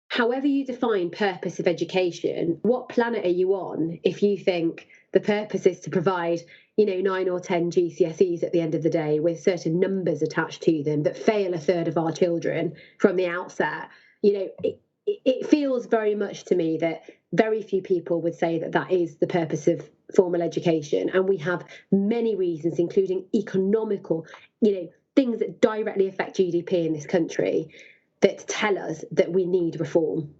however you define purpose of education, what planet are you on if you think the purpose is to provide, 9 or 10 GCSEs at the end of the day with certain numbers attached to them that fail a third of our children from the outset? It feels very much to me that very few people would say that that is the purpose of formal education. And we have many reasons, including economical, things that directly affect GDP in this country, that tell us that we need reform.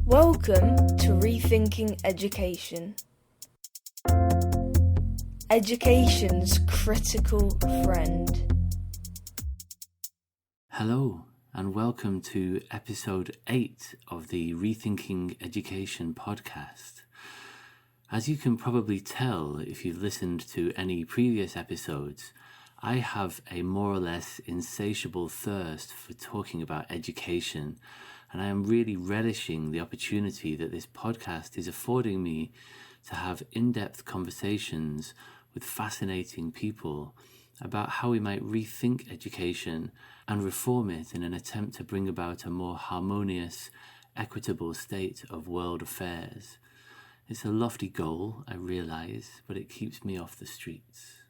Welcome to Rethinking Education. Education's critical friend. Hello, and welcome to episode 8 of the Rethinking Education podcast. As you can probably tell if you've listened to any previous episodes, I have a more or less insatiable thirst for talking about education, and I am really relishing the opportunity that this podcast is affording me to have in-depth conversations with fascinating people about how we might rethink education and reform it in an attempt to bring about a more harmonious, equitable state of world affairs. It's a lofty goal, I realise, but it keeps me off the streets.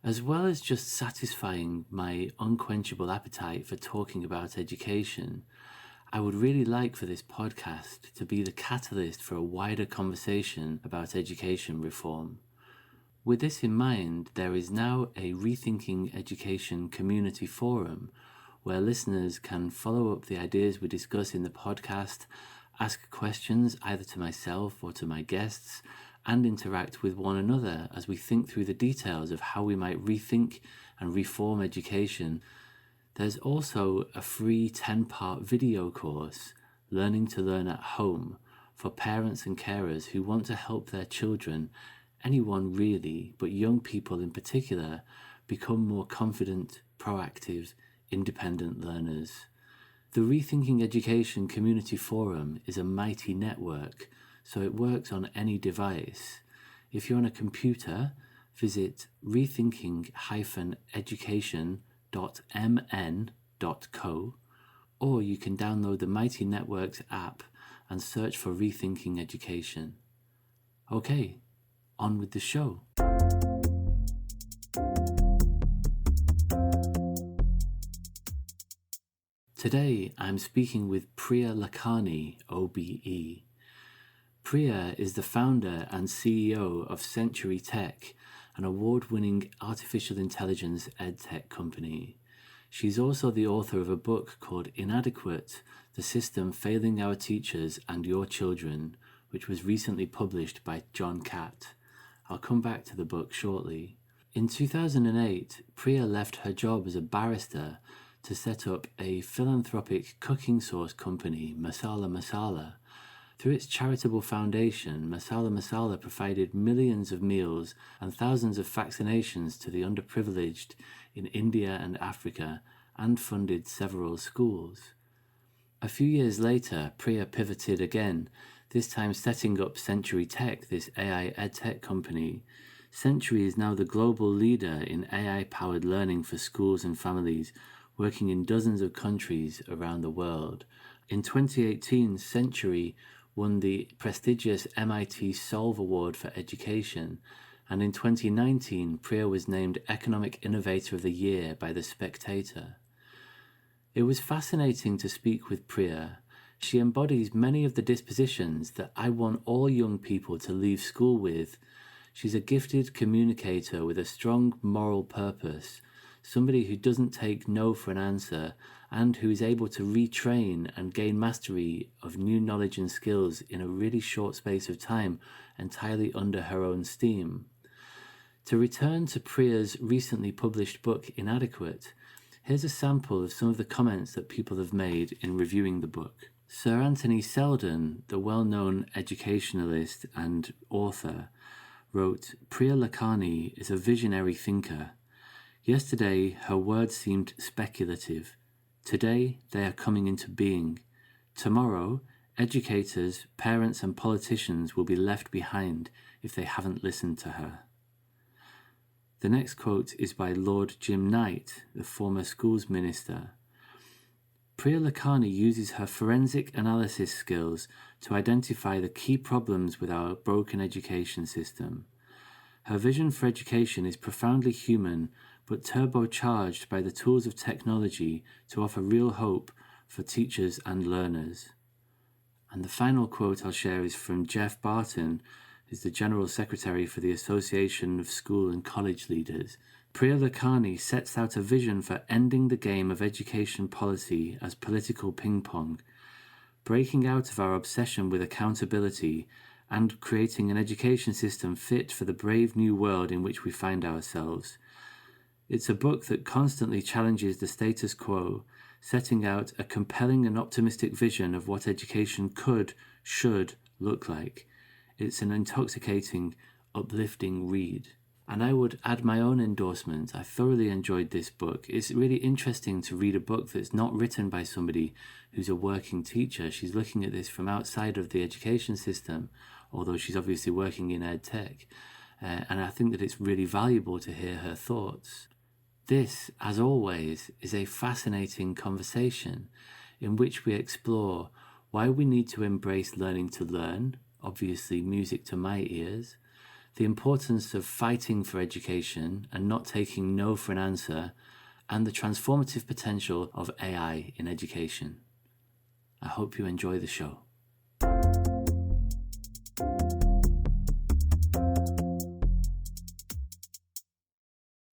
As well as just satisfying my unquenchable appetite for talking about education, I would really like for this podcast to be the catalyst for a wider conversation about education reform. With this in mind, there is now a Rethinking Education community forum where listeners can follow up the ideas we discuss in the podcast, ask questions either to myself or to my guests, and interact with one another as we think through the details of how we might rethink and reform education. There's also a free 10-part video course, Learning to Learn at Home, for parents and carers who want to help their children, anyone really, but young people in particular, become more confident, proactive, independent learners. The Rethinking Education Community Forum is a mighty network, so it works on any device. If you're on a computer, visit rethinking-education.mn.co, or you can download the Mighty Networks app and search for Rethinking Education. Okay, on with the show. Today, I'm speaking with Priya Lakhani, OBE. Priya is the founder and CEO of Century Tech, an award-winning artificial intelligence edtech company. She's also the author of a book called Inadequate: The System Failing Our Teachers and Your Children, which was recently published by John Catt. I'll come back to the book shortly. In 2008, Priya left her job as a barrister to set up a philanthropic cooking sauce company, Masala Masala. Through its charitable foundation, Masala Masala provided millions of meals and thousands of vaccinations to the underprivileged in India and Africa, and funded several schools. A few years later, Priya pivoted again, this time setting up Century Tech, this AI edtech company. Century is now the global leader in AI-powered learning for schools and families, working in dozens of countries around the world. In 2018, Century won the prestigious MIT Solve Award for Education, and in 2019, Priya was named Economic Innovator of the Year by the Spectator. It was fascinating to speak with Priya. She embodies many of the dispositions that I want all young people to leave school with. She's a gifted communicator with a strong moral purpose, somebody who doesn't take no for an answer, and who is able to retrain and gain mastery of new knowledge and skills in a really short space of time, entirely under her own steam. To return to Priya's recently published book, Inadequate, here's a sample of some of the comments that people have made in reviewing the book. Sir Anthony Seldon, the well-known educationalist and author, wrote, "Priya Lakhani is a visionary thinker. Yesterday, her words seemed speculative. Today, they are coming into being. Tomorrow, educators, parents, and politicians will be left behind if they haven't listened to her." The next quote is by Lord Jim Knight, the former schools minister. Priya Lakhani uses her forensic analysis skills to identify the key problems with our broken education system. Her vision for education is profoundly human, but turbocharged by the tools of technology to offer real hope for teachers and learners. And the final quote I'll share is from Jeff Barton, who's the General Secretary for the Association of School and College Leaders. Priya Lakhani sets out a vision for ending the game of education policy as political ping-pong, breaking out of our obsession with accountability and creating an education system fit for the brave new world in which we find ourselves. It's a book that constantly challenges the status quo, setting out a compelling and optimistic vision of what education should look like. It's an intoxicating, uplifting read. And I would add my own endorsement. I thoroughly enjoyed this book. It's really interesting to read a book that's not written by somebody who's a working teacher. She's looking at this from outside of the education system, although she's obviously working in ed tech. And I think that it's really valuable to hear her thoughts. This, as always, is a fascinating conversation in which we explore why we need to embrace learning to learn, obviously music to my ears, the importance of fighting for education and not taking no for an answer, and the transformative potential of AI in education. I hope you enjoy the show.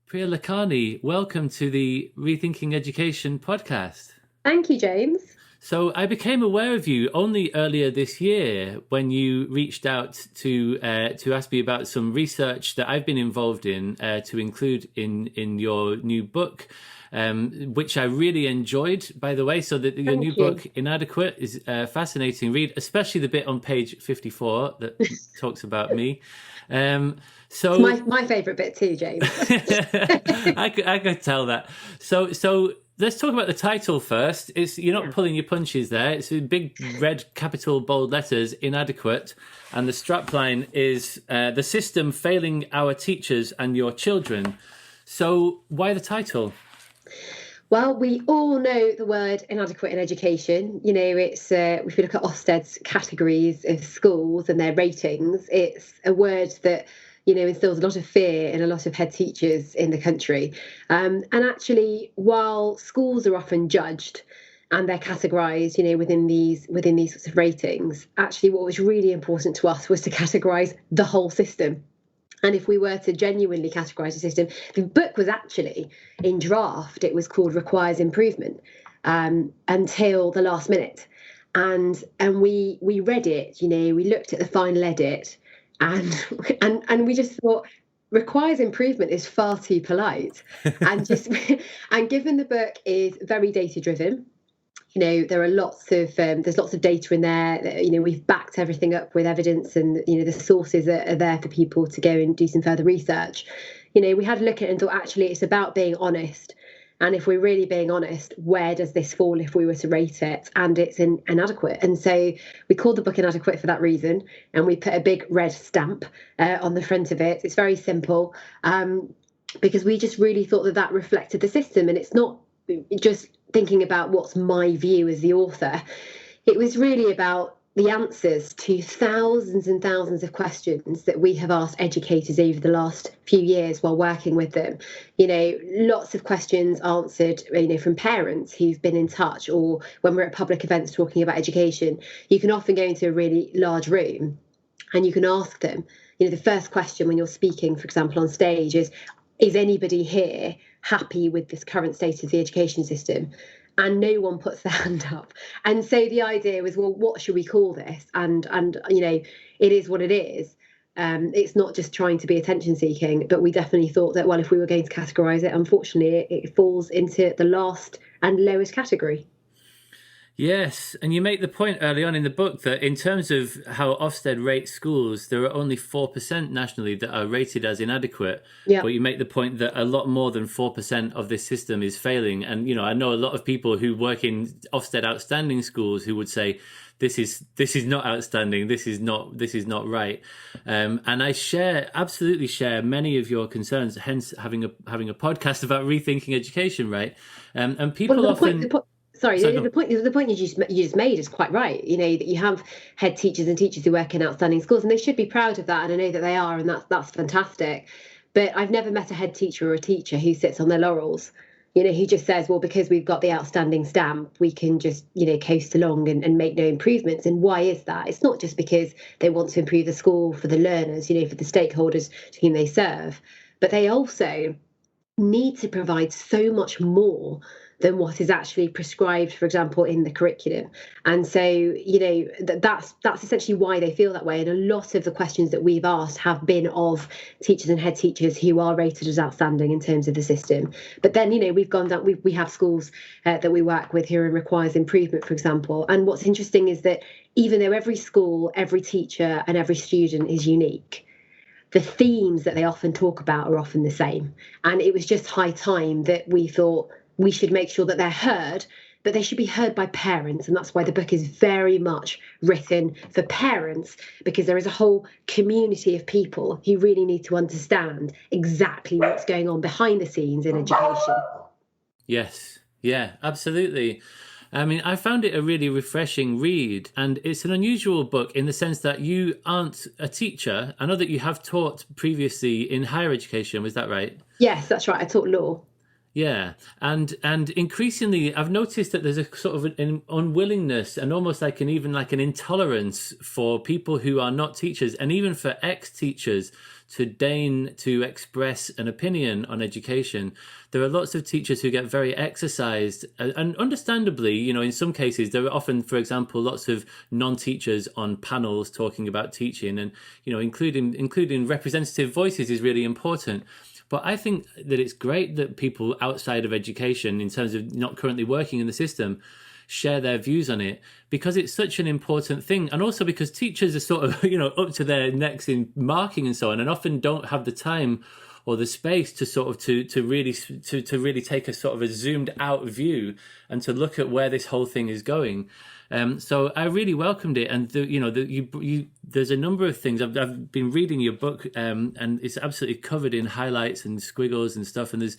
Priya Lakhani, welcome to the Rethinking Education podcast. Thank you, James. So I became aware of you only earlier this year when you reached out to ask me about some research that I've been involved in to include in your new book, which I really enjoyed, by the way. So that your new book, Inadequate, is a fascinating read, especially the bit on page 54 that talks about me. So my favourite bit too, James. I could tell that. So let's talk about the title first. You're not pulling your punches there. It's in big red capital bold letters, Inadequate, and the strapline is the system failing our teachers and your children. So why the title? Well, we all know the word inadequate in education. You know, it's if we look at Ofsted's categories of schools and their ratings, it's a word that, you know, instills a lot of fear in a lot of head teachers in the country. And actually, while schools are often judged and they're categorised, you know, within these sorts of ratings, actually what was really important to us was to categorise the whole system. And if we were to genuinely categorise the system, the book was actually in draft. It was called Requires Improvement until the last minute. And we read it, you know, we looked at the final edit and we just thought, requires improvement is far too polite. And given the book is very data driven, you know, there are there's lots of data in there that, you know, we've backed everything up with evidence, and, you know, the sources are there for people to go and do some further research. You know, we had a look at it and thought, actually, it's about being honest. And if we're really being honest, where does this fall if we were to rate it? And it's inadequate. And so we called the book Inadequate for that reason. And we put a big red stamp on the front of it. It's very simple, because we just really thought that reflected the system. And it's not just thinking about what's my view as the author. It was really about the answers to thousands and thousands of questions that we have asked educators over the last few years while working with them. You know, lots of questions answered, you know, from parents who've been in touch, or when we're at public events talking about education. You can often go into a really large room and you can ask them, you know, the first question when you're speaking, for example, on stage is anybody here happy with this current state of the education system? And no one puts their hand up. And so the idea was, well, what should we call this? And you know, it is what it is. It's not just trying to be attention seeking, but we definitely thought that, well, if we were going to categorise it, unfortunately, it falls into the last and lowest category. Yes, and you make the point early on in the book that in terms of how Ofsted rates schools, there are only 4% nationally that are rated as inadequate. Yeah. But you make the point that a lot more than 4% of this system is failing. And, you know, I know a lot of people who work in Ofsted outstanding schools who would say, this is not outstanding, this is not right. And I absolutely share many of your concerns, hence having a podcast about rethinking education, right? And people Sorry, So the point you just made is quite right. That you have head teachers and teachers who work in outstanding schools, and they should be proud of that, and I know that they are, and that's fantastic. But I've never met a head teacher or a teacher who sits on their laurels, who just says, well, because we've got the outstanding stamp, we can just, coast along and make no improvements. And why is that? It's not just because they want to improve the school for the learners, for the stakeholders to whom they serve, but they also need to provide so much more than what is actually prescribed, for example, in the curriculum. And so, that's essentially why they feel that way. And a lot of the questions that we've asked have been of teachers and head teachers who are rated as outstanding in terms of the system. But then, we've gone down, we have schools that we work with who requires improvement, for example. And what's interesting is that even though every school, every teacher and every student is unique, the themes that they often talk about are often the same. And it was just high time that we thought we should make sure that they're heard, but they should be heard by parents. And that's why the book is very much written for parents, because there is a whole community of people who really need to understand exactly what's going on behind the scenes in education. Yes, yeah, absolutely. I mean, I found it a really refreshing read, and it's an unusual book in the sense that you aren't a teacher. I know that you have taught previously in higher education, was that right? Yes, that's right. I taught law. Yeah, and increasingly, I've noticed that there's a sort of an unwillingness and almost like an intolerance for people who are not teachers, and even for ex-teachers, to deign to express an opinion on education. There are lots of teachers who get very exercised, and understandably, in some cases, there are often, for example, lots of non-teachers on panels talking about teaching, and including representative voices is really important. But I think that it's great that people outside of education, in terms of not currently working in the system, share their views on it, because it's such an important thing. And also because teachers are sort of, up to their necks in marking and so on, and often don't have the time or the space to sort of to really take a sort of a zoomed out view and to look at where this whole thing is going. So I really welcomed it, and there's a number of things. I've been reading your book, and it's absolutely covered in highlights and squiggles and stuff. And there's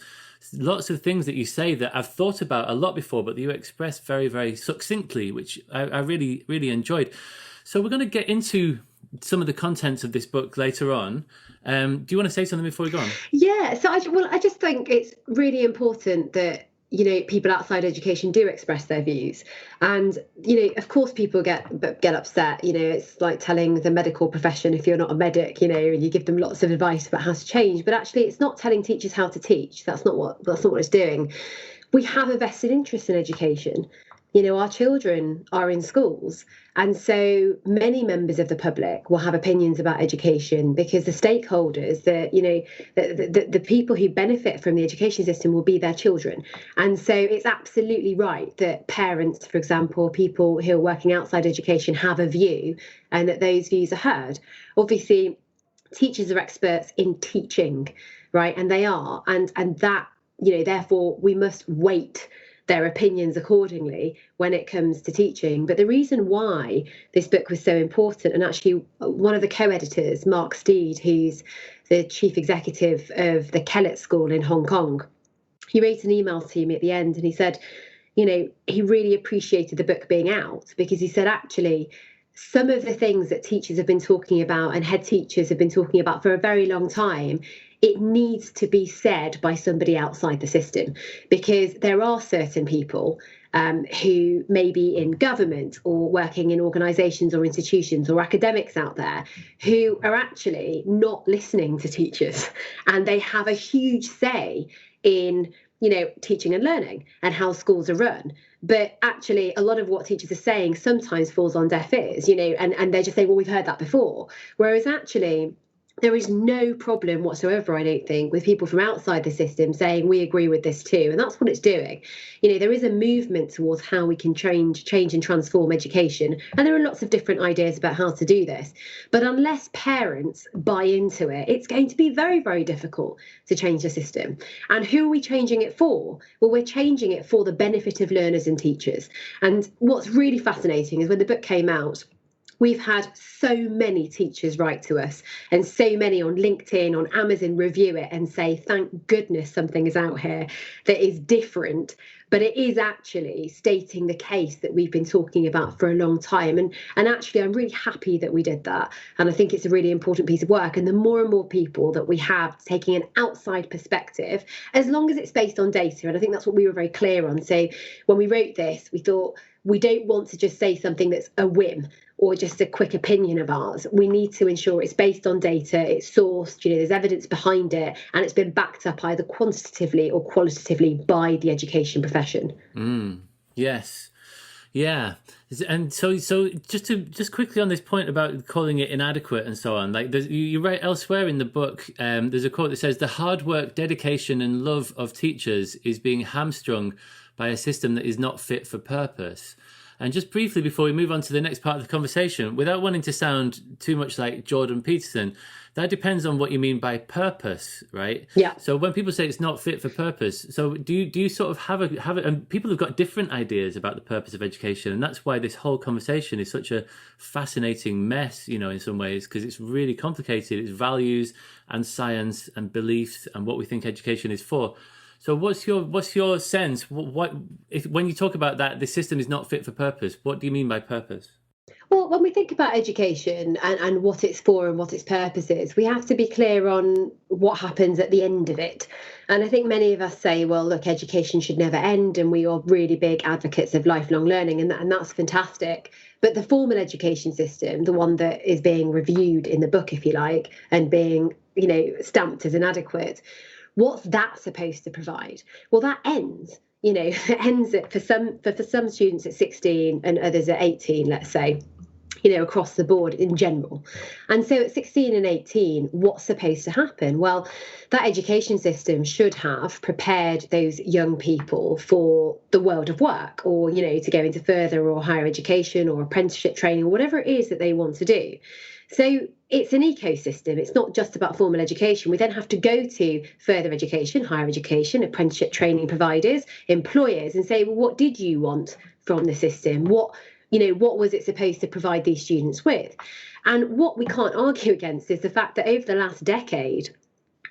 lots of things that you say that I've thought about a lot before, but that you express very, very succinctly, which I really, really enjoyed. So we're going to get into some of the contents of this book later on. Do you want to say something before we go on? Yeah. So I just think it's really important that people outside education do express their views. And, of course, people get upset. It's like telling the medical profession, if you're not a medic, and you give them lots of advice about how to change. But actually, it's not telling teachers how to teach. That's not what it's doing. We have a vested interest in education. Our children are in schools, and so many members of the public will have opinions about education, because the stakeholders, the people who benefit from the education system will be their children. And so it's absolutely right that parents, for example, people who are working outside education, have a view, and that those views are heard. Obviously, teachers are experts in teaching, right? And they are, and that, therefore we must weight their opinions accordingly when it comes to teaching. But the reason why this book was so important, and actually one of the co-editors, Mark Steed, who's the chief executive of the Kellett School in Hong Kong, he wrote an email to me at the end, and he said, he really appreciated the book being out, because he said, actually, some of the things that teachers have been talking about and head teachers have been talking about for a very long time, it needs to be said by somebody outside the system, because there are certain people who may be in government or working in organisations or institutions or academics out there who are actually not listening to teachers, and they have a huge say in teaching and learning and how schools are run. But actually, a lot of what teachers are saying sometimes falls on deaf ears, and they're just saying, well, we've heard that before. Whereas actually, there is no problem whatsoever, I don't think, with people from outside the system saying we agree with this too. And that's what it's doing. There is a movement towards how we can change and transform education. And there are lots of different ideas about how to do this. But unless parents buy into it, it's going to be very, very difficult to change the system. And who are we changing it for? Well, we're changing it for the benefit of learners and teachers. And what's really fascinating is when the book came out, we've had so many teachers write to us, and so many on LinkedIn, on Amazon review it and say, thank goodness something is out here that is different but it is actually stating the case that we've been talking about for a long time. And actually, I'm really happy that we did that. And I think it's a really important piece of work. And the more and more people that we have taking an outside perspective, as long as it's based on data, and I think that's what we were very clear on. So when we wrote this, we thought we don't want to just say something that's a whim or just a quick opinion of ours. We need to ensure it's based on data, it's sourced, there's evidence behind it, and it's been backed up either quantitatively or qualitatively by the education profession. Yes. Yeah. And so just quickly on this point about calling it inadequate and so on, like you write elsewhere in the book, there's a quote that says, "The hard work, dedication and love of teachers is being hamstrung by a system that is not fit for purpose." And just briefly before we move on to the next part of the conversation, without wanting to sound too much like Jordan Peterson, that depends on what you mean by purpose, right? Yeah. So when people say it's not fit for purpose, so do you sort of have it? And people have got different ideas about the purpose of education, and that's why this whole conversation is such a fascinating mess, in some ways, because it's really complicated. It's values and science and beliefs and what we think education is for. So what's your sense? When you talk about that, the system is not fit for purpose, what do you mean by purpose? Well, when we think about education and what it's for and what its purpose is, we have to be clear on what happens at the end of it. And I think many of us say, well, look, education should never end, and we are really big advocates of lifelong learning, and that's fantastic. But the formal education system, the one that is being reviewed in the book, if you like, and being, stamped as inadequate, what's that supposed to provide? Well, that ends. It ends it for some students at 16 and others at 18, let's say, across the board in general. And so at 16 and 18, what's supposed to happen? Well, that education system should have prepared those young people for the world of work, or, to go into further or higher education or apprenticeship training, or whatever it is that they want to do. So it's an ecosystem. It's not just about formal education. We then have to go to further education, higher education, apprenticeship training providers, employers, and say, well, what did you want from the system? What was it supposed to provide these students with? And what we can't argue against is the fact that over the last decade,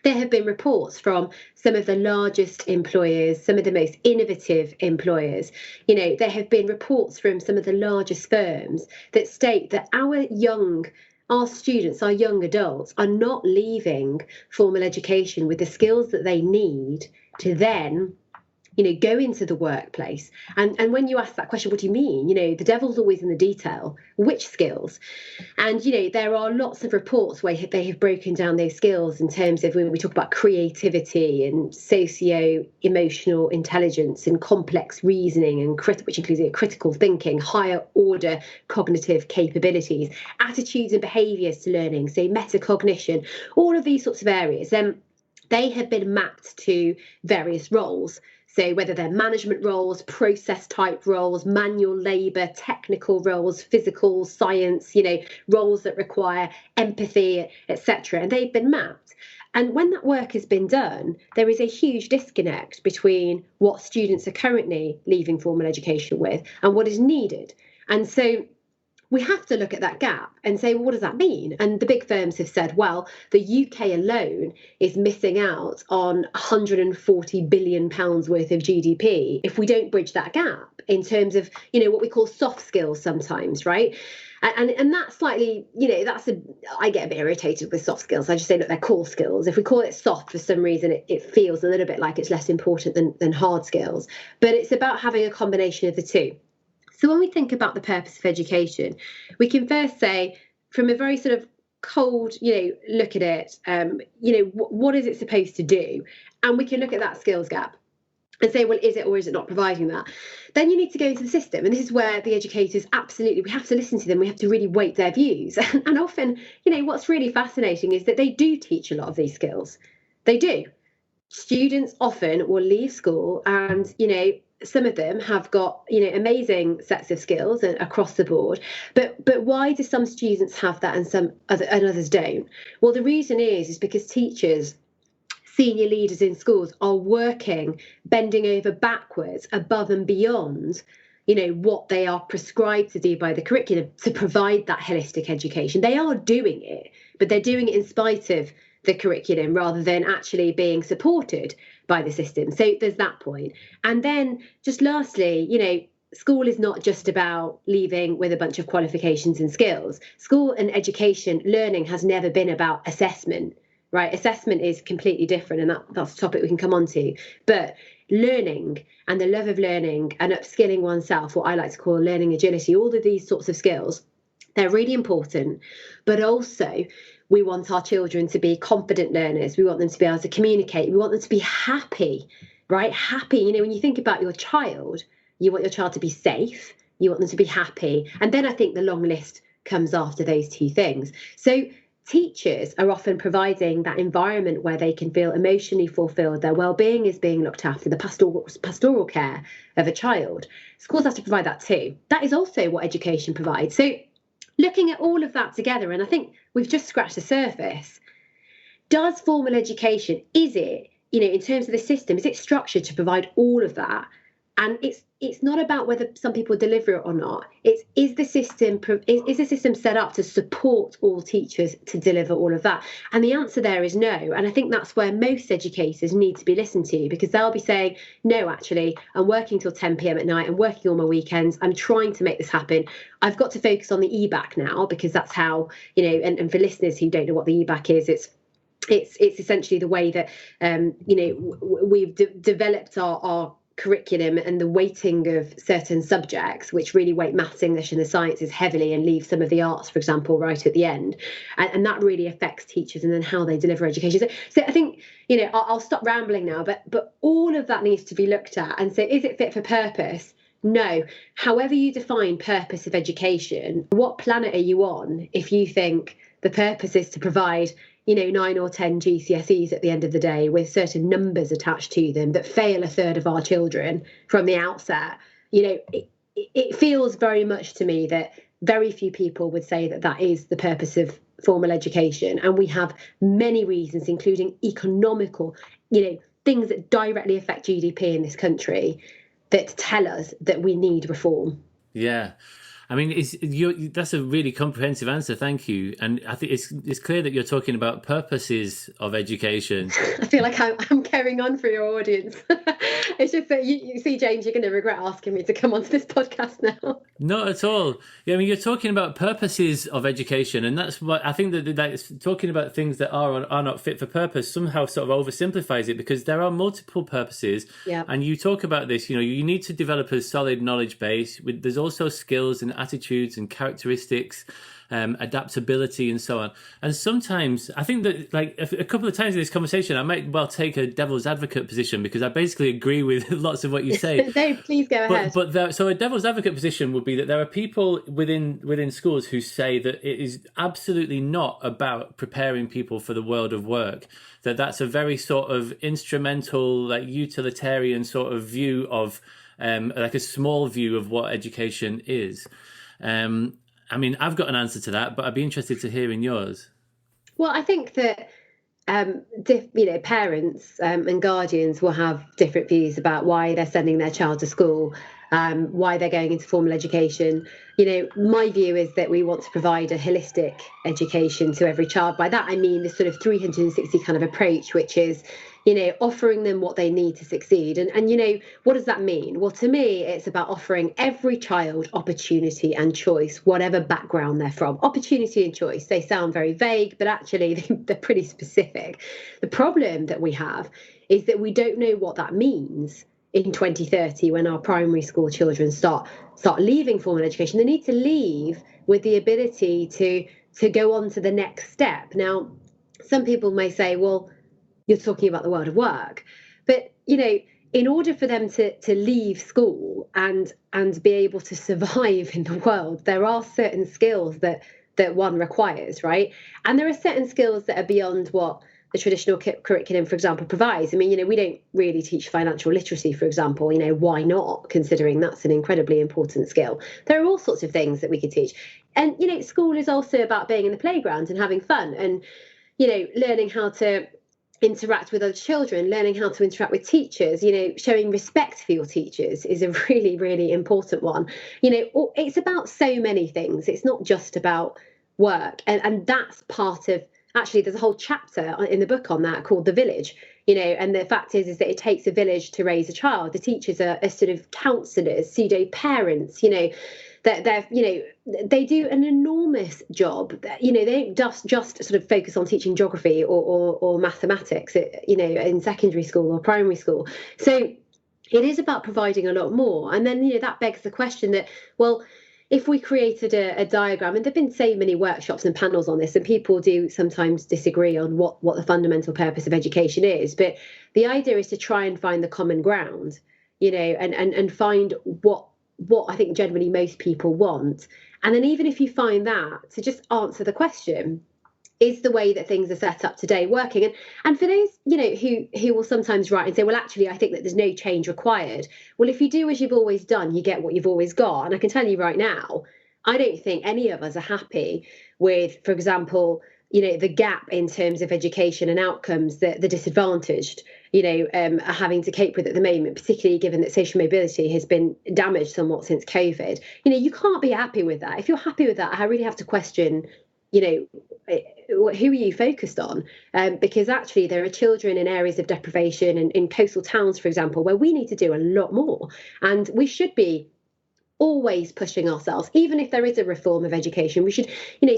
there have been reports from some of the largest employers, some of the most innovative employers. There have been reports from some of the largest firms that state that our students, our young adults, are not leaving formal education with the skills that they need to then go into the workplace. And when you ask that question, what do you mean? The devil's always in the detail. Which skills? And, there are lots of reports where they have broken down those skills in terms of when we talk about creativity and socio-emotional intelligence and complex reasoning, and which includes critical thinking, higher order cognitive capabilities, attitudes and behaviours to learning, so metacognition, all of these sorts of areas. They have been mapped to various roles. So whether they're management roles, process type roles, manual labour, technical roles, physical science, roles that require empathy, etc. And they've been mapped. And when that work has been done, there is a huge disconnect between what students are currently leaving formal education with and what is needed. And so we have to look at that gap and say, well, what does that mean? And the big firms have said, well, the UK alone is missing out on £140 billion worth of GDP if we don't bridge that gap in terms of, what we call soft skills sometimes, right? And that's slightly, I get a bit irritated with soft skills. I just say, look, they're core skills. If we call it soft, for some reason, it feels a little bit like it's less important than hard skills. But it's about having a combination of the two. So when we think about the purpose of education, we can first say, from a very sort of cold, look at it, what is it supposed to do? And we can look at that skills gap and say, well, is it or is it not providing that? Then you need to go into the system. And this is where the educators, absolutely, we have to listen to them. We have to really weight their views. And often, what's really fascinating is that they do teach a lot of these skills. They do. Students often will leave school and, some of them have got, amazing sets of skills across the board. But why do some students have that and others don't? Well, the reason is because teachers, senior leaders in schools are working, bending over backwards, above and beyond, what they are prescribed to do by the curriculum to provide that holistic education. They are doing it, but they're doing it in spite of the curriculum rather than actually being supported by the system. So there's that point. And then just lastly, school is not just about leaving with a bunch of qualifications and skills. School and education learning has never been about assessment, right? Assessment is completely different, and that's a topic we can come on to. But learning and the love of learning and upskilling oneself, what I like to call learning agility, all of these sorts of skills, they're really important. But also, we want our children to be confident learners. We want them to be able to communicate. We want them to be happy, right? Happy. When you think about your child, you want your child to be safe. You want them to be happy. And then I think the long list comes after those two things. So teachers are often providing that environment where they can feel emotionally fulfilled. Their well-being is being looked after, the pastoral care of a child. Schools have to provide that too. That is also what education provides. So looking at all of that together, and I think we've just scratched the surface. Does formal education, is it, in terms of the system, is it structured to provide all of that? And it's not about whether some people deliver it or not. Is the system set up to support all teachers to deliver all of that? And the answer there is no. And I think that's where most educators need to be listened to, because they'll be saying, no, actually, I'm working till 10 p.m. at night. I'm working all my weekends. I'm trying to make this happen. I've got to focus on the EBAC now, because that's how, and for listeners who don't know what the EBAC is, it's essentially the way that, we've developed our curriculum and the weighting of certain subjects, which really weight maths, English and the sciences heavily and leave some of the arts, for example, right at the end. And that really affects teachers and then how they deliver education. So I think, I'll stop rambling now, but all of that needs to be looked at. And so is it fit for purpose? No. However you define purpose of education, what planet are you on if you think the purpose is to provide 9 or 10 GCSEs at the end of the day with certain numbers attached to them that fail a third of our children from the outset? It feels very much to me that very few people would say that that is the purpose of formal education. And we have many reasons, including economical, things that directly affect GDP in this country, that tell us that we need reform. Yeah. I mean, that's a really comprehensive answer. Thank you. And I think it's clear that you're talking about purposes of education. I feel like I'm carrying on for your audience. It's just that you see, James, you're going to regret asking me to come onto this podcast now. Not at all. Yeah, I mean, you're talking about purposes of education, and that's what I think that talking about things that are or are not fit for purpose somehow sort of oversimplifies it, because there are multiple purposes. Yeah. And you talk about this, you need to develop a solid knowledge base. There's also skills and attitudes and characteristics, adaptability and so on. And sometimes I think that, like, a couple of times in this conversation, I might well take a devil's advocate position, because I basically agree with lots of what you say. No, please go ahead. So a devil's advocate position would be that there are people within schools who say that it is absolutely not about preparing people for the world of work, that's a very sort of instrumental, like utilitarian sort of view of like a small view of what education is. I mean, I've got an answer to that, but I'd be interested to hear in yours. Well, I think that parents and guardians will have different views about why they're sending their child to school, why they're going into formal education. My view is that we want to provide a holistic education to every child. By that, I mean this sort of 360 kind of approach, which is, offering them what they need to succeed. And what does that mean? Well, to me, it's about offering every child opportunity and choice, whatever background they're from. Opportunity and choice, they sound very vague, but actually they're pretty specific. The problem that we have is that we don't know what that means in 2030 when our primary school children start leaving formal education. They need to leave with the ability to go on to the next step. Now, some people may say, well, you're talking about the world of work. But, in order for them to leave school and be able to survive in the world, there are certain skills that one requires, right? And there are certain skills that are beyond what the traditional curriculum, for example, provides. I mean, we don't really teach financial literacy, for example. Why not, considering that's an incredibly important skill? There are all sorts of things that we could teach. And, school is also about being in the playground and having fun and, learning how to interact with other children, learning how to interact with teachers, showing respect for your teachers is a really, really important one. It's about so many things. It's not just about work. And that's part of, actually, there's a whole chapter in the book on that called The Village. and the fact is that it takes a village to raise a child. The teachers are sort of counsellors, pseudo parents, that they do an enormous job. They don't just sort of focus on teaching geography or mathematics, in secondary school or primary school. So it is about providing a lot more. And then, that begs the question that, well, if we created a diagram, and there've been so many workshops and panels on this, and people do sometimes disagree on what the fundamental purpose of education is, but the idea is to try and find the common ground, and find what I think generally most people want. And then even if you find that, to just answer the question, is the way that things are set up today working? And for those, who will sometimes write and say, well, actually, I think that there's no change required. Well, if you do as you've always done, you get what you've always got. And I can tell you right now, I don't think any of us are happy with, for example, the gap in terms of education and outcomes that the disadvantaged, are having to cope with at the moment, particularly given that social mobility has been damaged somewhat since COVID. You can't be happy with that. If you're happy with that, I really have to question, who are you focused on? Because actually there are children in areas of deprivation and in coastal towns, for example, where we need to do a lot more. And we should be always pushing ourselves. Even if there is a reform of education, we should,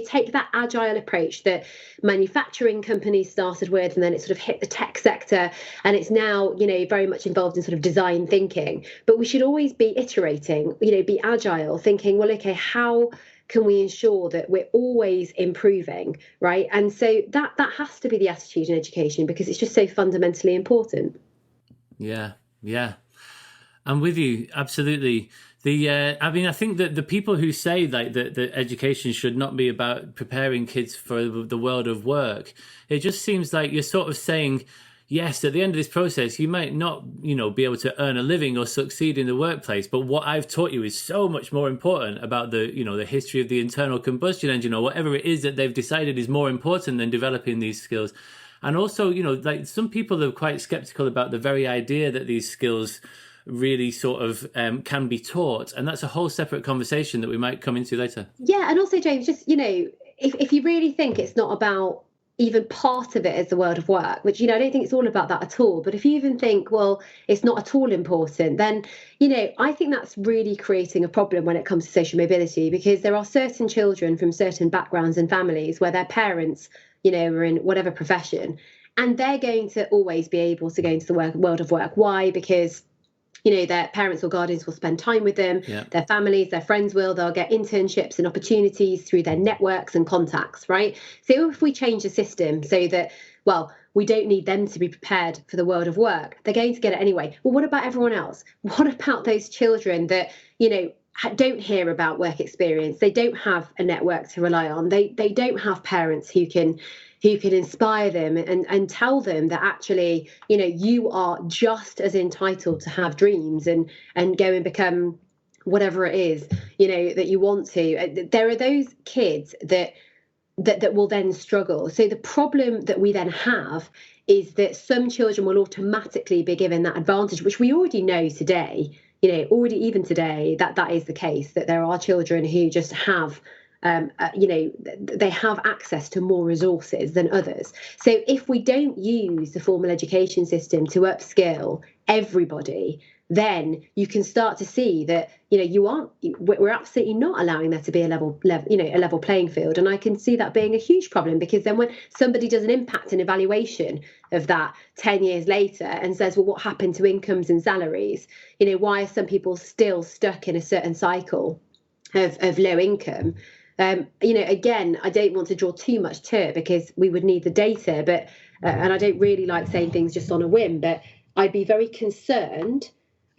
take that agile approach that manufacturing companies started with, and then it sort of hit the tech sector, and it's now, very much involved in sort of design thinking. But we should always be iterating, be agile, thinking, well, okay, how can we ensure that we're always improving, right? And so that has to be the attitude in education, because it's just so fundamentally important. Yeah. I'm with you, absolutely. I think that the people who say that education should not be about preparing kids for the world of work, it just seems like you're sort of saying, yes, at the end of this process, you might not, be able to earn a living or succeed in the workplace. But what I've taught you is so much more important about the history of the internal combustion engine, or whatever it is that they've decided is more important than developing these skills. And also, like some people are quite skeptical about the very idea that these skills really sort of can be taught. And that's a whole separate conversation that we might come into later. Yeah. And also, James, just, if you really think it's not about even part of it as the world of work, which, I don't think it's all about that at all. But if you even think, well, it's not at all important, then, I think that's really creating a problem when it comes to social mobility, because there are certain children from certain backgrounds and families where their parents, are in whatever profession, and they're going to always be able to go into the world of work. Why? Because their parents or guardians will spend time with them, their families, their friends they'll get internships and opportunities through their networks and contacts, right? So if we change the system so that, well, we don't need them to be prepared for the world of work, they're going to get it anyway. Well, what about everyone else? What about those children that, don't hear about work experience? They don't have a network to rely on. They don't have parents who can inspire them and tell them that actually, you are just as entitled to have dreams and go and become whatever it is, that you want to. There are those kids that will then struggle. So the problem that we then have is that some children will automatically be given that advantage, which we already know today, even today, that is the case, that there are children who just have they have access to more resources than others. So if we don't use the formal education system to upskill everybody, then you can start to see that we're absolutely not allowing there to be a level playing field. And I can see that being a huge problem, because then when somebody does an impact and evaluation of that 10 years later and says, well, what happened to incomes and salaries? Why are some people still stuck in a certain cycle of low income? Again, I don't want to draw too much to it because we would need the data, but and I don't really like saying things just on a whim, but I'd be very concerned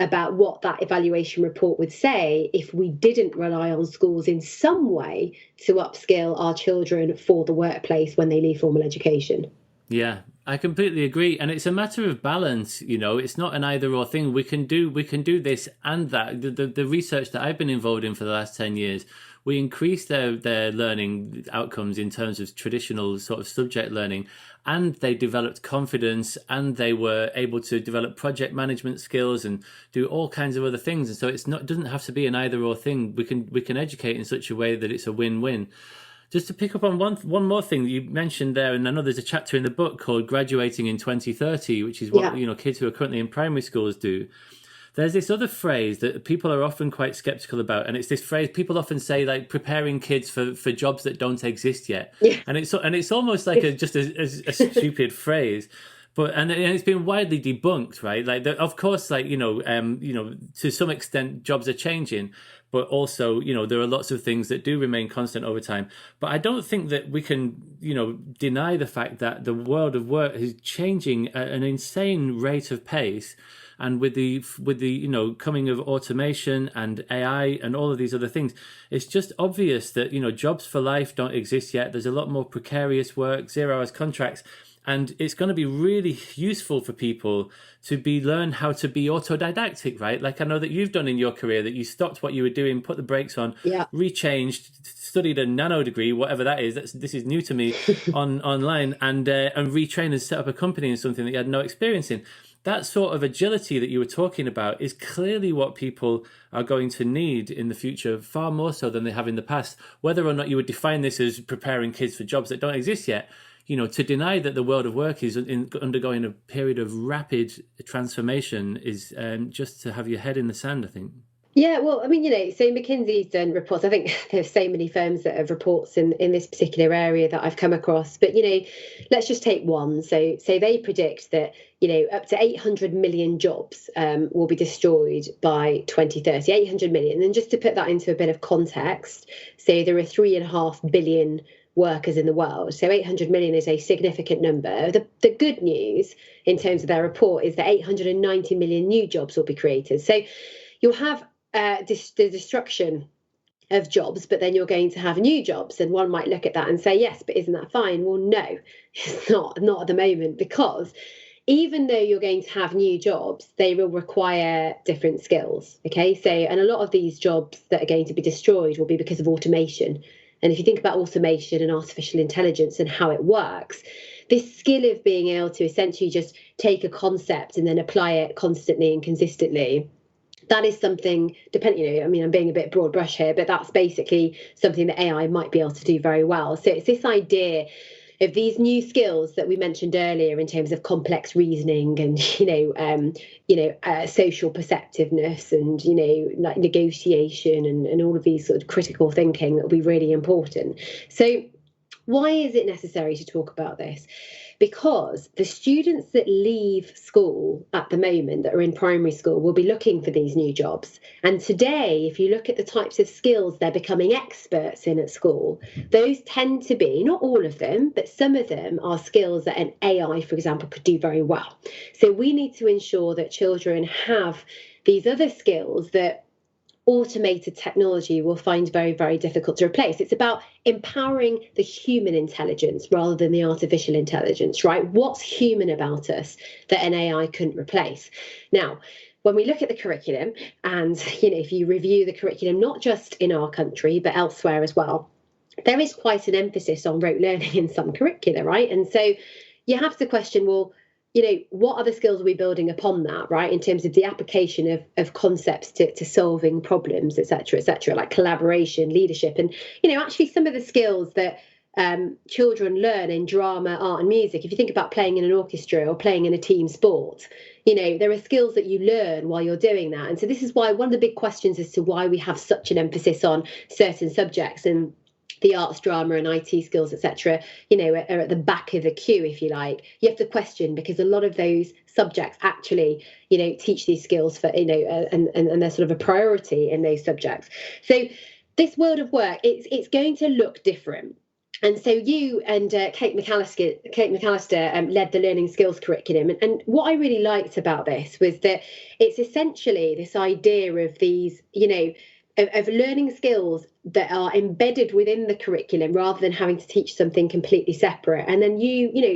about what that evaluation report would say if we didn't rely on schools in some way to upskill our children for the workplace when they leave formal education. Yeah, I completely agree. And it's a matter of balance, it's not an either or thing. We can do this and that. The research that I've been involved in for the last 10 years, we increased their learning outcomes in terms of traditional sort of subject learning, and they developed confidence, and they were able to develop project management skills and do all kinds of other things. And so it doesn't have to be an either or thing. We can educate in such a way that it's a win-win. Just to pick up on one more thing that you mentioned there, and I know there's a chapter in the book called Graduating in 2030, which is what kids who are currently in primary schools do. There's this other phrase that people are often quite skeptical about, and it's this phrase people often say, like, preparing kids for jobs that don't exist yet. Yeah. And it's almost like just a stupid phrase. But and it's been widely debunked, right? Like, of course, like, to some extent, jobs are changing, but also, there are lots of things that do remain constant over time. But I don't think that we can, deny the fact that the world of work is changing at an insane rate of pace. And with the coming of automation and AI and all of these other things, it's just obvious that, jobs for life don't exist yet. There's a lot more precarious work, 0-hours contracts. And it's going to be really useful for people to learn how to be autodidactic, right? Like I know that you've done in your career, that you stopped what you were doing, put the brakes on, rechanged, studied a nano degree, whatever that is. This is new to me online, and retrained and set up a company in something that you had no experience in. That sort of agility that you were talking about is clearly what people are going to need in the future, far more so than they have in the past. Whether or not you would define this as preparing kids for jobs that don't exist yet, to deny that the world of work is undergoing a period of rapid transformation is just to have your head in the sand, I think. Yeah, well, I mean, so McKinsey's done reports. I think there's so many firms that have reports in this particular area that I've come across. But, let's just take one. So they predict that, up to 800 million jobs will be destroyed by 2030, 800 million. And just to put that into a bit of context, so there are 3.5 billion workers in the world. So 800 million is a significant number. The good news in terms of their report is that 890 million new jobs will be created. So you'll have the destruction of jobs, but then you're going to have new jobs. And one might look at that and say, yes, but isn't that fine? Well, no, it's not at the moment, because even though you're going to have new jobs, they will require different skills. Okay, so, and a lot of these jobs that are going to be destroyed will be because of automation. And if you think about automation and artificial intelligence and how it works, this skill of being able to essentially just take a concept and then apply it constantly and consistently, that is something, I'm being a bit broad brush here, but that's basically something that AI might be able to do very well. So it's this idea of these new skills that we mentioned earlier in terms of complex reasoning and, social perceptiveness and, like negotiation and all of these sort of critical thinking that will be really important. So why is it necessary to talk about this? Because the students that leave school at the moment that are in primary school will be looking for these new jobs. And today, if you look at the types of skills they're becoming experts in at school, those tend to be, not all of them, but some of them are skills that an AI, for example, could do very well. So we need to ensure that children have these other skills that automated technology will find very, very difficult to replace. It's about empowering the human intelligence rather than the artificial intelligence, right? What's human about us that an AI couldn't replace? Now, when we look at the curriculum, and if you review the curriculum, not just in our country, but elsewhere as well, there is quite an emphasis on rote learning in some curricula, right? And so you have to question, well, what other skills are we building upon that, right? In terms of the application of concepts to solving problems, et cetera, like collaboration, leadership. And, actually some of the skills that children learn in drama, art and music, if you think about playing in an orchestra or playing in a team sport, there are skills that you learn while you're doing that. And so this is why one of the big questions as to why we have such an emphasis on certain subjects, and the arts, drama and IT skills, etc., are at the back of the queue, if you like. You have to question, because a lot of those subjects actually, teach these skills for, and they're sort of a priority in those subjects. So this world of work, it's going to look different. And so you and Kate McAllister led the learning skills curriculum. And what I really liked about this was that it's essentially this idea of these, of learning skills that are embedded within the curriculum rather than having to teach something completely separate. And then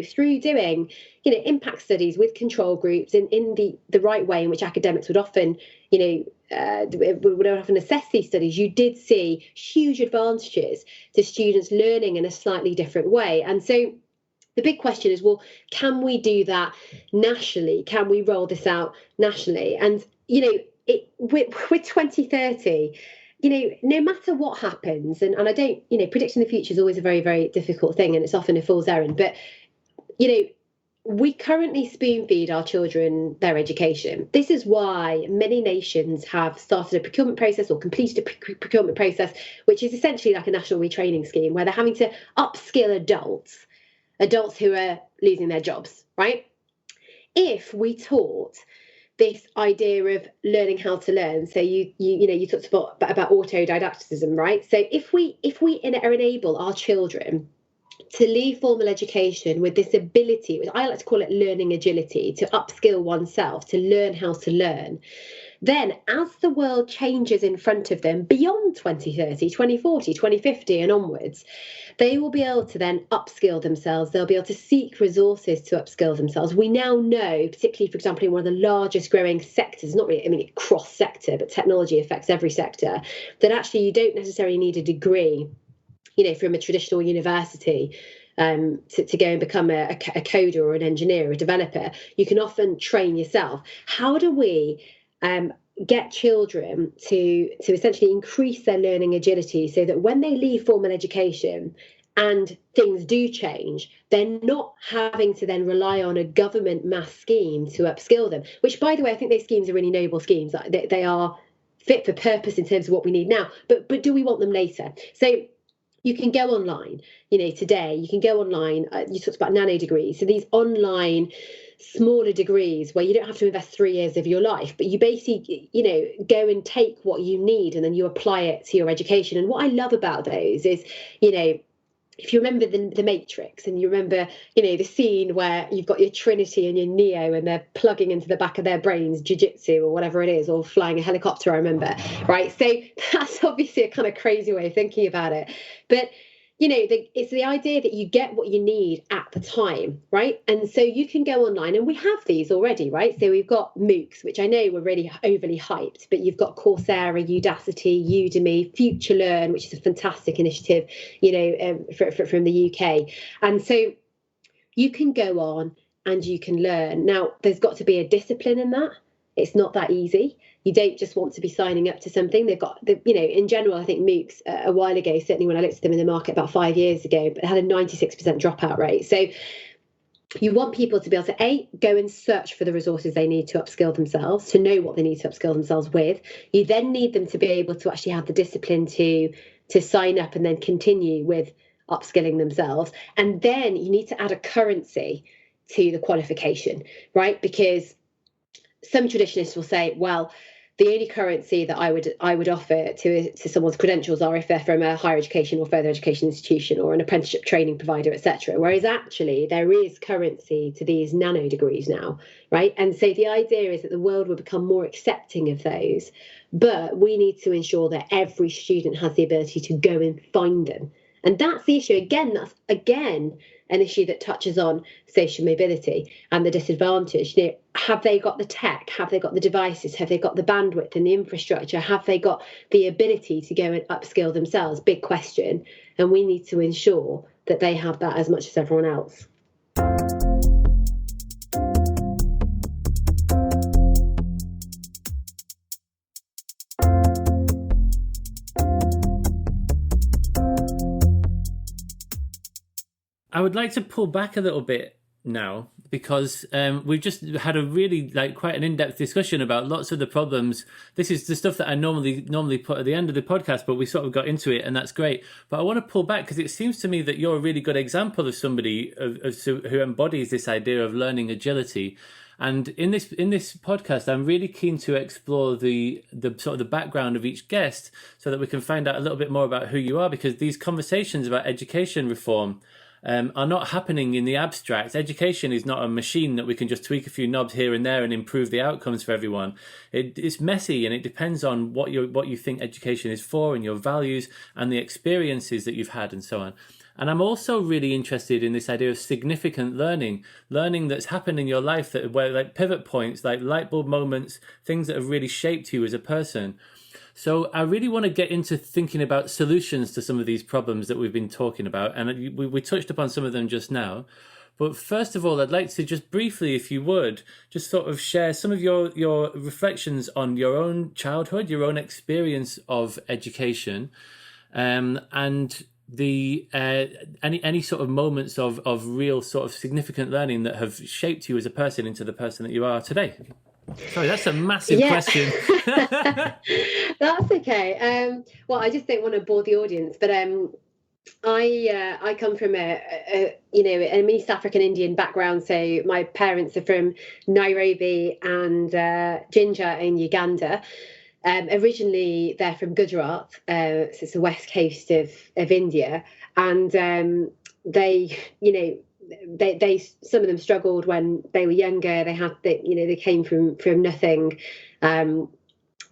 through doing, impact studies with control groups in the right way in which academics would often, would often assess these studies, you did see huge advantages to students learning in a slightly different way. And so the big question is, well, can we do that nationally? Can we roll this out nationally? And, with 2030, no matter what happens, and I don't, predicting the future is always a very, very difficult thing, and it's often a fool's errand. But, we currently spoon feed our children their education. This is why many nations have started a procurement process or completed a procurement process, which is essentially like a national retraining scheme, where they're having to upskill adults who are losing their jobs, right? If we taught this idea of learning how to learn, so you talked about autodidacticism, right? So if we enable our children to leave formal education with this ability, which I like to call it learning agility, to upskill oneself, to learn how to learn, then as the world changes in front of them beyond 2030, 2040, 2050 and onwards, they will be able to then upskill themselves. They'll be able to seek resources to upskill themselves. We now know, particularly, for example, in one of the largest growing sectors, not really, cross-sector, but technology affects every sector, that actually you don't necessarily need a degree from a traditional university to go and become a coder or an engineer or a developer. You can often train yourself. How do we get children to essentially increase their learning agility so that when they leave formal education and things do change, they're not having to then rely on a government mass scheme to upskill them, which, by the way, I think those schemes are really noble schemes. They are fit for purpose in terms of what we need now, but do we want them later? So you can go online, today, you can go online, you talked about nano degrees, so these online smaller degrees where you don't have to invest 3 years of your life, but you basically, go and take what you need and then you apply it to your education. And what I love about those is, if you remember the Matrix and you remember, the scene where you've got your Trinity and your Neo and they're plugging into the back of their brains jiu-jitsu or whatever it is, or flying a helicopter, I remember, right? So that's obviously a kind of crazy way of thinking about it. But it's the idea that you get what you need at the time, right? And so you can go online, and we have these already, right? So we've got MOOCs, which I know were really overly hyped, but you've got Coursera, Udacity, Udemy, Future Learn, which is a fantastic initiative, from the UK. And so you can go on and you can learn. Now, there's got to be a discipline in that. It's not that easy. You don't just want to be signing up to something. They've got, in general, I think MOOCs a while ago, certainly when I looked at them in the market about 5 years ago, but had a 96% dropout rate. So you want people to be able to, go and search for the resources they need to upskill themselves, to know what they need to upskill themselves with. You then need them to be able to actually have the discipline to sign up and then continue with upskilling themselves. And then you need to add a currency to the qualification, right? Because some traditionalists will say, well, the only currency that I would offer to someone's credentials are if they're from a higher education or further education institution or an apprenticeship training provider, etc. Whereas actually there is currency to these nano degrees now, right? And so the idea is that the world will become more accepting of those, but we need to ensure that every student has the ability to go and find them. And that's the issue. That's an issue that touches on social mobility and the disadvantage. Have they got the tech? Have they got the devices? Have they got the bandwidth and the infrastructure? Have they got the ability to go and upskill themselves? Big question. And we need to ensure that they have that as much as everyone else. I would like to pull back a little bit now because we've just had a really quite an in-depth discussion about lots of the problems. This is the stuff that I normally put at the end of the podcast, but we sort of got into it, and that's great. But I want to pull back because it seems to me that you're a really good example of somebody who embodies this idea of learning agility. And in this podcast, I'm really keen to explore the sort of the background of each guest so that we can find out a little bit more about who you are, because these conversations about education reform are not happening in the abstract. Education is not a machine that we can just tweak a few knobs here and there and improve the outcomes for everyone. It's messy, and it depends on what you think education is for and your values and the experiences that you've had and so on. And I'm also really interested in this idea of significant learning that's happened in your life, where pivot points, like light bulb moments, things that have really shaped you as a person. So I really want to get into thinking about solutions to some of these problems that we've been talking about. And we touched upon some of them just now. But first of all, I'd like to just briefly, if you would, just sort of share some of your reflections on your own childhood, your own experience of education, and the any sort of moments of real sort of significant learning that have shaped you as a person into the person that you are today. Sorry, that's a massive question. That's okay. Well, I just don't want to bore the audience, but I come from an East African Indian background. So my parents are from Nairobi and Jinja in Uganda. Originally, they're from Gujarat, so it's the west coast of India, and they some of them struggled when they were younger. They came from nothing.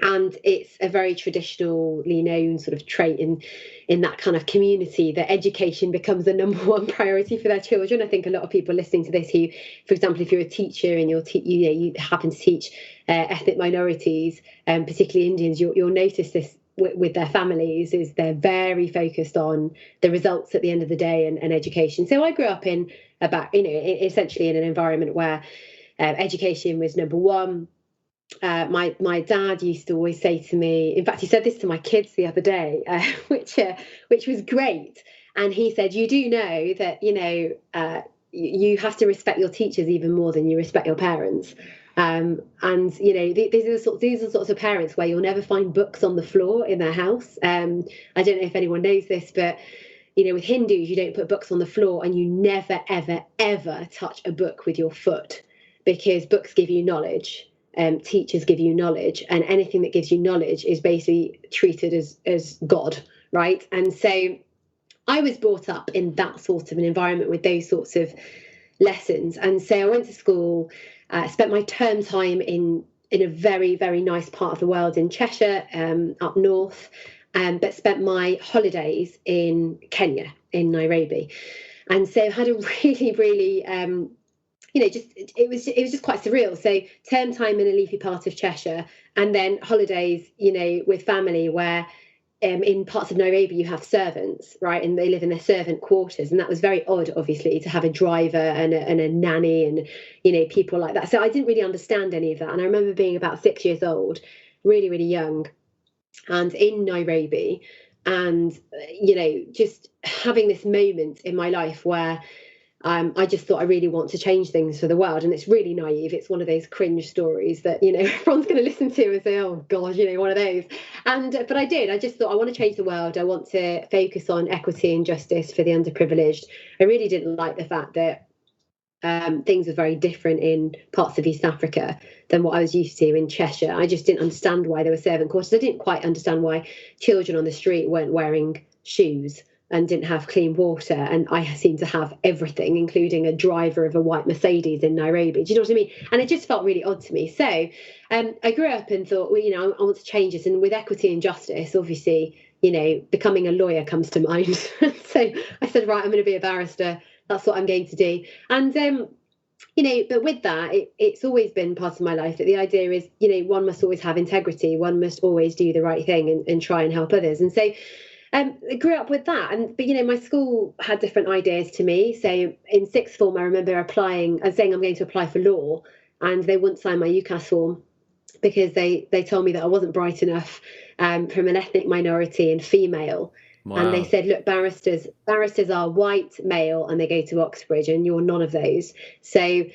And it's a very traditionally known sort of trait in that kind of community that education becomes the number one priority for their children. I think a lot of people listening to this who, for example, if you're a teacher and you happen to teach ethnic minorities, particularly Indians, you'll notice this with their families, is they're very focused on the results at the end of the day and education. So I grew up essentially in an environment where education was number one. My dad used to always say to me, in fact, he said this to my kids the other day, which was great. And he said, you do know that, you have to respect your teachers even more than you respect your parents. And, these are the sorts of parents where you'll never find books on the floor in their house. I don't know if anyone knows this, but, with Hindus, you don't put books on the floor, and you never, ever, ever touch a book with your foot, because books give you knowledge. Teachers give you knowledge, and anything that gives you knowledge is basically treated as God, right? And so I was brought up in that sort of an environment with those sorts of lessons. And so I went to school, spent my term time in a very, very nice part of the world in Cheshire, up north, but spent my holidays in Kenya, in Nairobi. And so had a really, really it was just quite surreal. So term time in a leafy part of Cheshire, and then holidays, with family, where in parts of Nairobi you have servants, right, and they live in their servant quarters, and that was very odd, obviously, to have a driver and a nanny and people like that. So I didn't really understand any of that, and I remember being about 6 years old, really, really young, and in Nairobi, and just having this moment in my life where I just thought, I really want to change things for the world. And it's really naive. It's one of those cringe stories that, everyone's going to listen to and say, oh, God, one of those. But I did. I just thought, I want to change the world. I want to focus on equity and justice for the underprivileged. I really didn't like the fact that things were very different in parts of East Africa than what I was used to in Cheshire. I just didn't understand why there were servant quarters. I didn't quite understand why children on the street weren't wearing shoes and didn't have clean water, and I seem to have everything, including a driver of a white Mercedes in Nairobi. Do you know what I mean? And it just felt really odd to me. So I grew up and thought, well, I want to change this. And with equity and justice, obviously, becoming a lawyer comes to mind. So I said, right, I'm going to be a barrister. That's what I'm going to do. And but with that, it's always been part of my life that the idea is, one must always have integrity. One must always do the right thing and try and help others. And so I grew up with that. But my school had different ideas to me. So in sixth form, I remember saying I'm going to apply for law, and they wouldn't sign my UCAS form because they told me that I wasn't bright enough, from an ethnic minority and female. Wow. And they said, look, barristers are white, male, and they go to Oxbridge, and you're none of those. So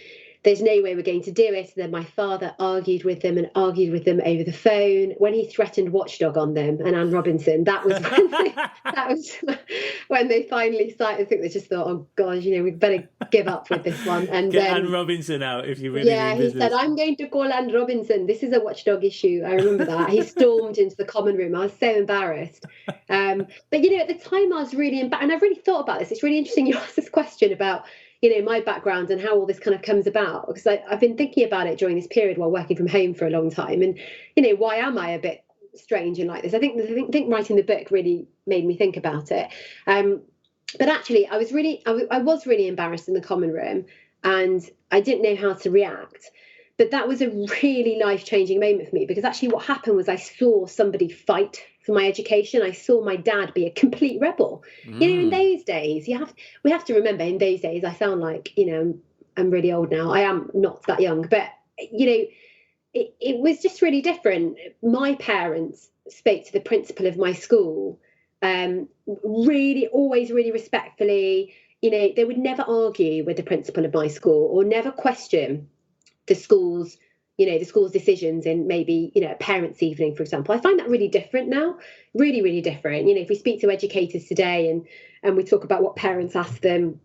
there's no way we're going to do it. And then my father argued with them over the phone. When he threatened Watchdog on them and Anne Robinson, that was when they finally started. I think they just thought, oh God, we'd better give up with this one. And get Anne Robinson out if you really mean business. He said, I'm going to call Anne Robinson. This is a Watchdog issue. I remember that. He stormed into the common room. I was so embarrassed. But at the time I was really embarrassed, and I've really thought about this. It's really interesting you asked this question about my background and how all this kind of comes about, because I've been thinking about it during this period while working from home for a long time. And, why am I a bit strange and like this? I think writing the book really made me think about it. But actually, I was really embarrassed in the common room, and I didn't know how to react. But that was a really life-changing moment for me, because actually what happened was I saw somebody fight for my education. I saw my dad be a complete rebel. In those days, we have to remember, in those days, I sound like, I'm really old now. I am not that young, but, it was just really different. My parents spoke to the principal of my school, really, always really respectfully. They would never argue with the principal of my school or never question the school's decisions in maybe, a parents' evening, for example. I find that really different now, really, really different. If we speak to educators today and we talk about what parents ask them,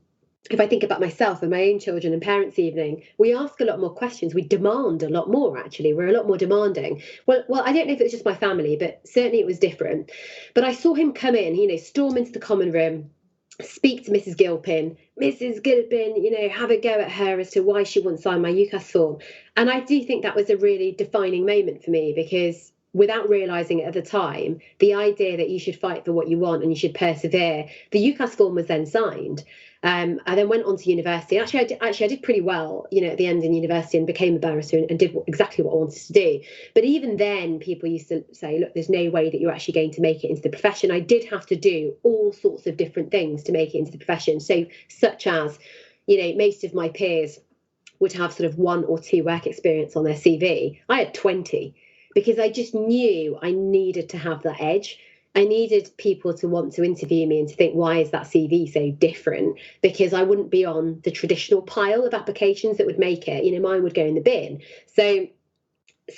if I think about myself and my own children and parents' evening, we ask a lot more questions. We demand a lot more, actually. We're a lot more demanding. Well, I don't know if it was just my family, but certainly it was different. But I saw him come in, storm into the common room, speak to Mrs. Gilpin, have a go at her as to why she wouldn't sign my UCAS form. And I do think that was a really defining moment for me, because without realising it at the time, the idea that you should fight for what you want and you should persevere, the UCAS form was then signed. I then went on to university. Actually, I did pretty well, at the end in university, and became a barrister and did exactly what I wanted to do. But even then, people used to say, look, there's no way that you're actually going to make it into the profession. I did have to do all sorts of different things to make it into the profession. So such as, most of my peers would have sort of 1 or 2 work experience on their CV. I had 20, because I just knew I needed to have that edge. I needed people to want to interview me and to think, why is that CV so different? Because I wouldn't be on the traditional pile of applications that would make it. Mine would go in the bin. So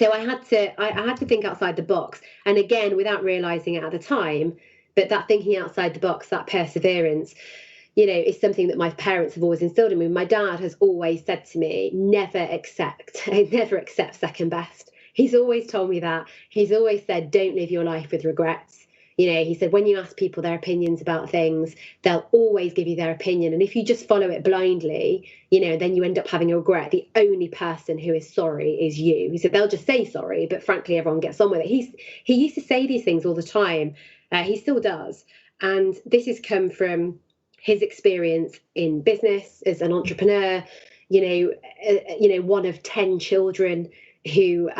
I had to think outside the box. And again, without realising it at the time, but that thinking outside the box, that perseverance, is something that my parents have always instilled in me. My dad has always said to me, never accept second best. He's always told me that. He's always said, don't live your life with regrets. He said, when you ask people their opinions about things, they'll always give you their opinion. And if you just follow it blindly, then you end up having a regret. The only person who is sorry is you. He said, they'll just say sorry, but frankly, everyone gets on with it. He used to say these things all the time. He still does. And this has come from his experience in business as an entrepreneur, one of 10 children who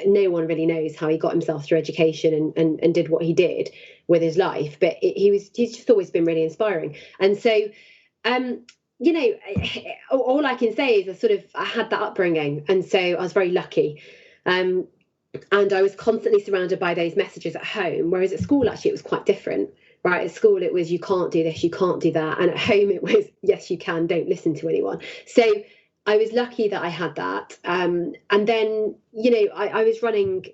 no one really knows how he got himself through education and did what he did with his life. But he's just always been really inspiring. And so, all I can say is I had that upbringing. And so I was very lucky. And I was constantly surrounded by those messages at home, whereas at school, actually, it was quite different. Right, at school, it was, you can't do this, you can't do that. And at home, it was, yes, you can, don't listen to anyone. So I was lucky that I had that. And then, I was running,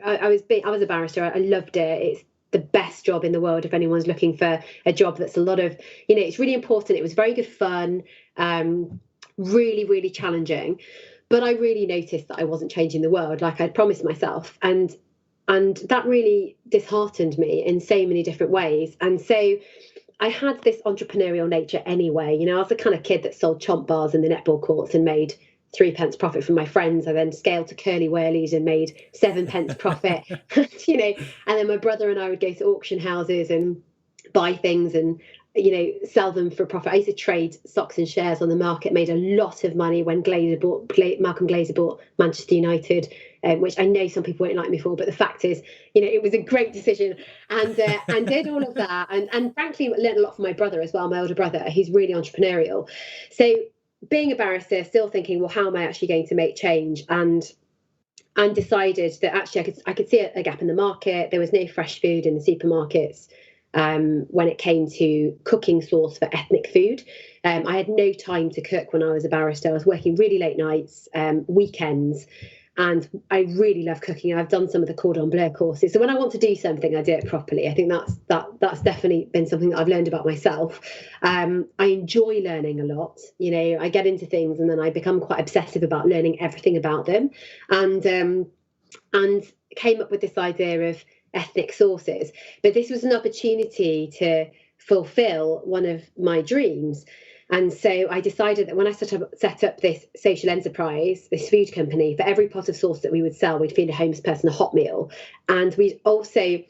I was a barrister. I loved it. It's the best job in the world if anyone's looking for a job that's a lot of, it's really important. It was very good fun, really, really challenging. But I really noticed that I wasn't changing the world like I'd promised myself. And that really disheartened me in so many different ways. And so I had this entrepreneurial nature anyway. I was the kind of kid that sold chomp bars in the netball courts and made 3 pence profit from my friends. I then scaled to curly whirlies and made 7 pence profit, and then my brother and I would go to auction houses and buy things and, sell them for profit. I used to trade stocks and shares on the market, made a lot of money when Malcolm Glazer bought Manchester United, which I know some people won't like me for, but the fact is, it was a great decision, and did all of that, and frankly learned a lot from my brother as well, my older brother. He's really entrepreneurial. So being a barrister, still thinking, well, how am I actually going to make change? And decided that actually I could see a gap in the market. There was no fresh food in the supermarkets. When it came to cooking sauce for ethnic food. I had no time to cook when I was a barrister. I was working really late nights, weekends, and I really love cooking. I've done some of the cordon bleu courses. So when I want to do something, I do it properly. I think that's definitely been something that I've learned about myself. I enjoy learning a lot. I get into things and then I become quite obsessive about learning everything about them, and came up with this idea of ethnic sources. But this was an opportunity to fulfill one of my dreams. And so I decided that when I set up this social enterprise, this food company, for every pot of sauce that we would sell, we'd feed a homeless person a hot meal. And we'd also, I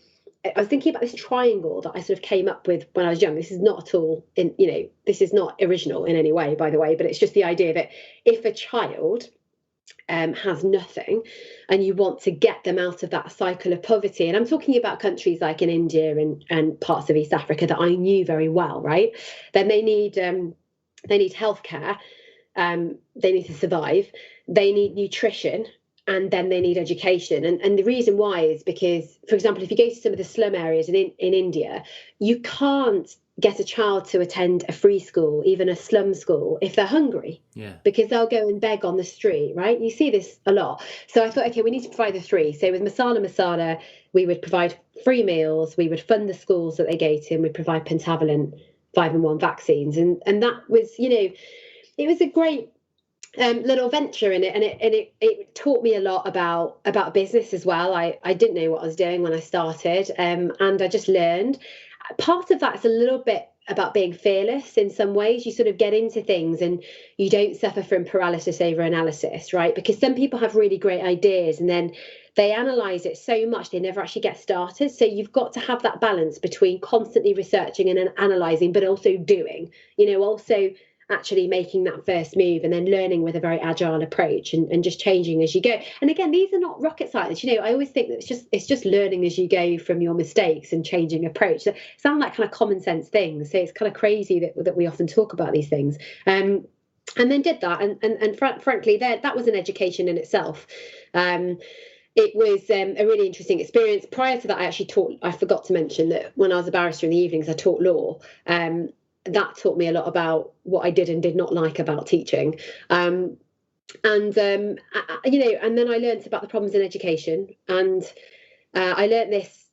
was thinking about this triangle that I sort of came up with when I was young. This is not at all, this is not original in any way, by the way, but it's just the idea that if a child has nothing, and you want to get them out of that cycle of poverty. And I'm talking about countries like in India and parts of East Africa that I knew very well, right? Then they need healthcare, they need to survive, they need nutrition, and then they need education. And the reason why is because, for example, if you go to some of the slum areas in India, you can't get a child to attend a free school, even a slum school, if they're hungry. Yeah. Because they'll go and beg on the street, right? You see this a lot. So I thought, okay, we need to provide the three. So with Masala Masala, we would provide free meals, we would fund the schools that they go to, and we'd provide pentavalent 5-in-1 vaccines. And that was, it was a great little venture in it, and it taught me a lot about business as well. I didn't know what I was doing when I started, and I just learned. Part of that's a little bit about being fearless in some ways. You sort of get into things and you don't suffer from paralysis over analysis, right? Because some people have really great ideas and then they analyze it so much they never actually get started. So you've got to have that balance between constantly researching and analyzing, but also doing, also actually making that first move and then learning with a very agile approach and just changing as you go. And again, these are not rocket science. I always think that it's just learning as you go from your mistakes and changing approach. So sound like kind of common sense things. So it's kind of crazy that we often talk about these things. And then did that. And frankly, that was an education in itself. It was a really interesting experience. Prior to that, I forgot to mention that when I was a barrister in the evenings, I taught law. That taught me a lot about what I did and did not like about teaching. And then I learned about the problems in education. And I learned this,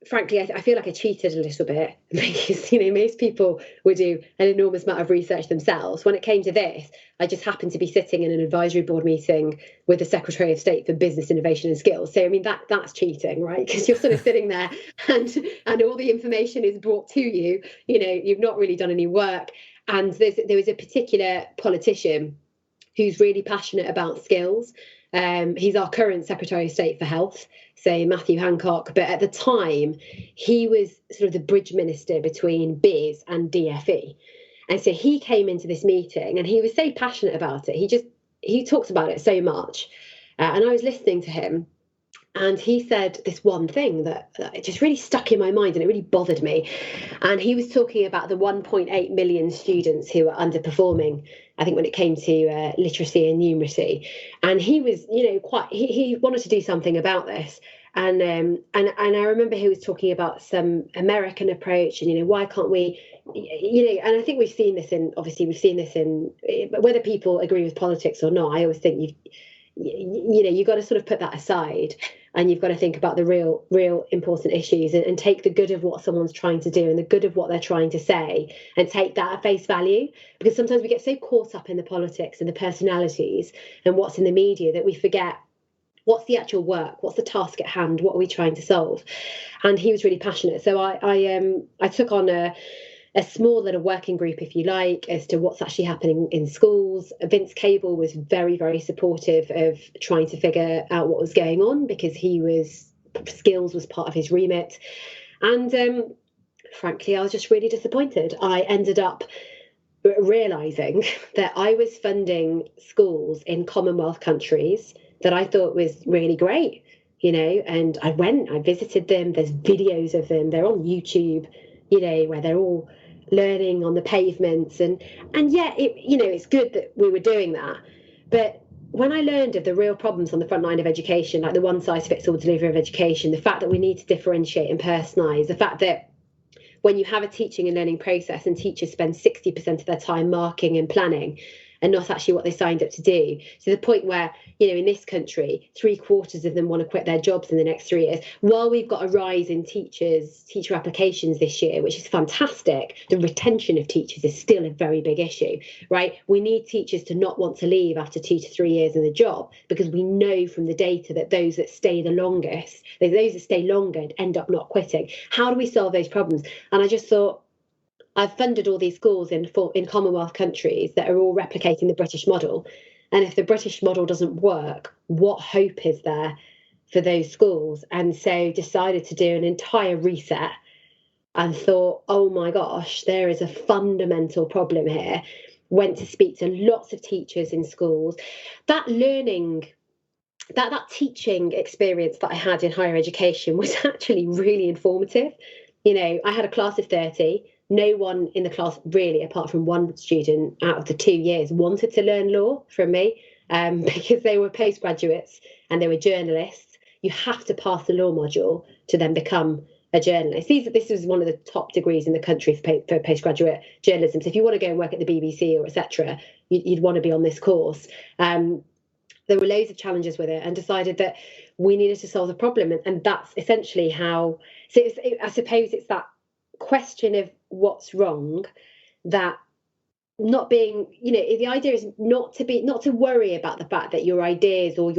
frankly, I feel like I cheated a little bit because, most people would do an enormous amount of research themselves. When it came to this, I just happened to be sitting in an advisory board meeting with the Secretary of State for Business, Innovation and Skills. So, that's cheating, right? Because you're sort of sitting there and all the information is brought to you, you've not really done any work. And there was a particular politician who's really passionate about skills. He's our current Secretary of State for Health, so Matthew Hancock. But at the time, he was sort of the bridge minister between BIS and DFE. And so he came into this meeting and he was so passionate about it. He talked about it so much. And I was listening to him. And he said this one thing that it just really stuck in my mind and it really bothered me. And he was talking about the 1.8 million students who are underperforming, I think, when it came to literacy and numeracy. And he was, he wanted to do something about this. And I remember he was talking about some American approach and, why can't we, and I think we've seen this in whether people agree with politics or not. I always think you've got to sort of put that aside and you've got to think about the real important issues and take the good of what someone's trying to do and the good of what they're trying to say and take that at face value, because sometimes we get so caught up in the politics and the personalities and what's in the media that we forget what's the actual work, what's the task at hand, what are we trying to solve. And he was really passionate. So I took on a small little working group, if you like, as to what's actually happening in schools. Vince Cable was very, very supportive of trying to figure out what was going on because skills was part of his remit. And frankly, I was just really disappointed. I ended up realising that I was funding schools in Commonwealth countries that I thought was really great, and I visited them. There's videos of them. They're on YouTube, where they're all learning on the pavements and yeah, it's good that we were doing that. But when I learned of the real problems on the front line of education, like the one size fits all delivery of education, the fact that we need to differentiate and personalise, the fact that when you have a teaching and learning process and teachers spend 60% of their time marking and planning and not actually what they signed up to do, to the point where, in this country, 3/4 of them want to quit their jobs in the next 3 years. While we've got a rise in teacher applications this year, which is fantastic, the retention of teachers is still a very big issue, right? We need teachers to not want to leave after 2 to 3 years in the job, because we know from the data that those that stay the longest, those that stay longer end up not quitting. How do we solve those problems? And I just thought, I've funded all these schools in Commonwealth countries that are all replicating the British model. And if the British model doesn't work, what hope is there for those schools? And so decided to do an entire reset and thought, oh my gosh, there is a fundamental problem here. went to speak to lots of teachers in schools. That learning, that teaching experience that I had in higher education was actually really informative. I had a class of 30. No one in the class really, apart from one student out of the 2 years, wanted to learn law from me, because they were postgraduates and they were journalists. You have to pass the law module to then become a journalist. This was one of the top degrees in the country for postgraduate journalism. So if you want to go and work at the BBC or etc., you'd want to be on this course. There were loads of challenges with it, and decided that we needed to solve the problem. And that's essentially how. So I suppose it's that question of what's wrong, that not being, the idea is not to worry about the fact that your ideas or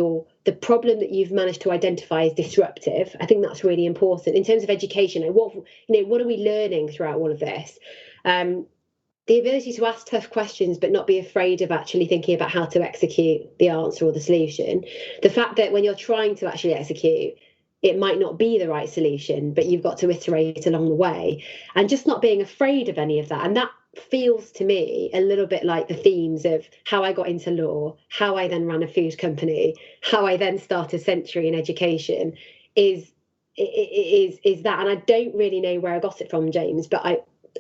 the problem that you've managed to identify is disruptive. I think that's really important in terms of education. What are we learning throughout all of this? The ability to ask tough questions, but not be afraid of actually thinking about how to execute the answer or the solution. The fact that when you're trying to actually execute, it might not be the right solution, but you've got to iterate along the way, and just not being afraid of any of that. And that feels to me a little bit like the themes of how I got into law, how I then ran a food company, how I then started Century in education is that. And I don't really know where I got it from, James, but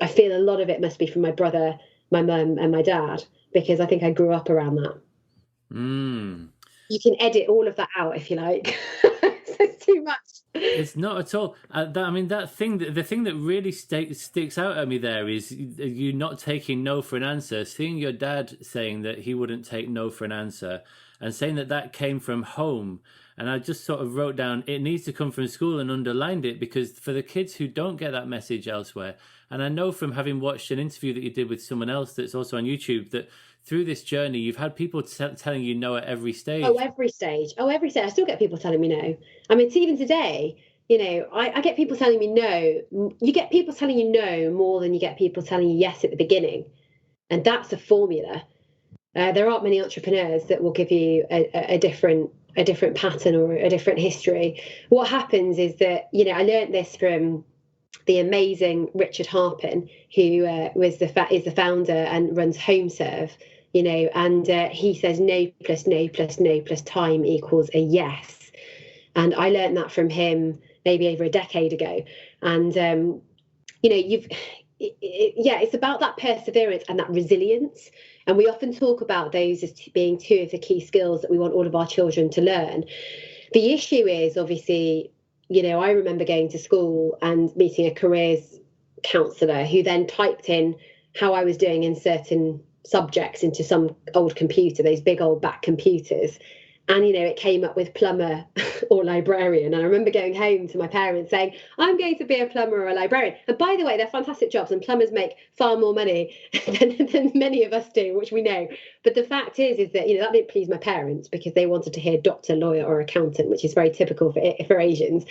I feel a lot of it must be from my brother, my mum and my dad, because I think I grew up around that. You can edit all of that out if you like. It's too much. It's not at all. The thing that really sticks out at me there is you not taking no for an answer. Seeing your dad saying that he wouldn't take no for an answer, and saying that came from home. And I just sort of wrote down, it needs to come from school, and underlined it, because for the kids who don't get that message elsewhere, and I know from having watched an interview that you did with someone else that's also on YouTube, that through this journey, you've had people telling you no at every stage. Every stage. I still get people telling me no. I mean, even today, I get people telling me no. You get people telling you no more than you get people telling you yes at the beginning. And that's a formula. There aren't many entrepreneurs that will give you a different pattern or a different history. What happens is that, I learned this from the amazing Richard Harpin, who is the founder and runs HomeServe, and he says no plus no plus no plus time equals a yes. And I learned that from him maybe over a decade ago. And, it's about that perseverance and that resilience. And we often talk about those as being two of the key skills that we want all of our children to learn. The issue is, obviously, I remember going to school and meeting a careers counsellor who then typed in how I was doing in certain subjects into some old computer, those big old back computers. And, it came up with plumber or librarian. And I remember going home to my parents saying, I'm going to be a plumber or a librarian. And by the way, they're fantastic jobs, and plumbers make far more money than many of us do, which we know. But the fact is that, that didn't please my parents, because they wanted to hear doctor, lawyer or accountant, which is very typical for Asians.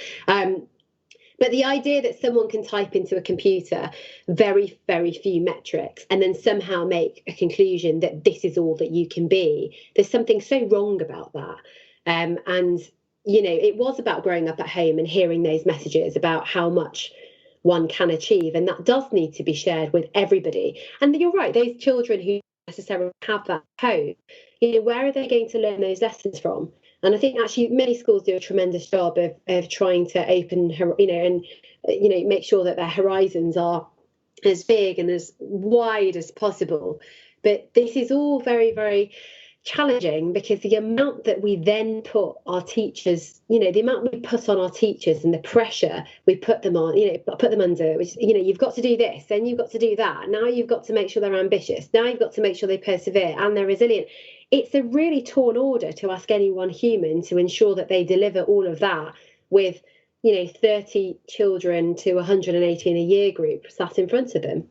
But the idea that someone can type into a computer very, very few metrics and then somehow make a conclusion that this is all that you can be, there's something so wrong about that. And, it was about growing up at home and hearing those messages about how much one can achieve. And that does need to be shared with everybody. And you're right, those children who necessarily have that home, where are they going to learn those lessons from? And I think actually many schools do a tremendous job of trying to open, and make sure that their horizons are as big and as wide as possible. But this is all very, very challenging, because the amount that we then put our teachers, the amount we put on our teachers and the pressure we put them on, put them under, which, you've got to do this, then you've got to do that. Now you've got to make sure they're ambitious. Now you've got to make sure they persevere and they're resilient. It's a really tall order to ask any one human to ensure that they deliver all of that with, 30 children to 180 in a year group sat in front of them.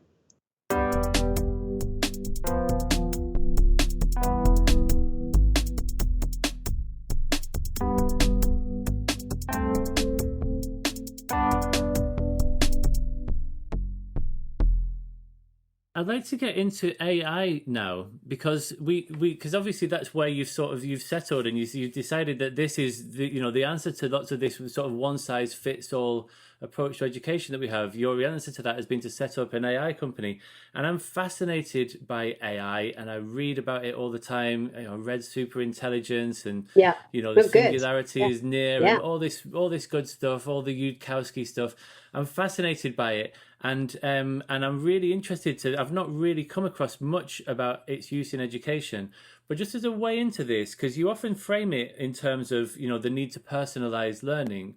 I'd like to get into AI now, because because obviously that's where you've settled, and you've decided that this is the answer to lots of this sort of one size fits all approach to education that we have. Your answer to that has been to set up an AI company. And I'm fascinated by AI, and I read about it all the time. I read Super Intelligence, and the singularity is near, and all this good stuff, all the Yudkowsky stuff. I'm fascinated by it, and I'm really interested to. I've not really come across much about its use in education, but just as a way into this, because you often frame it in terms of the need to personalize learning.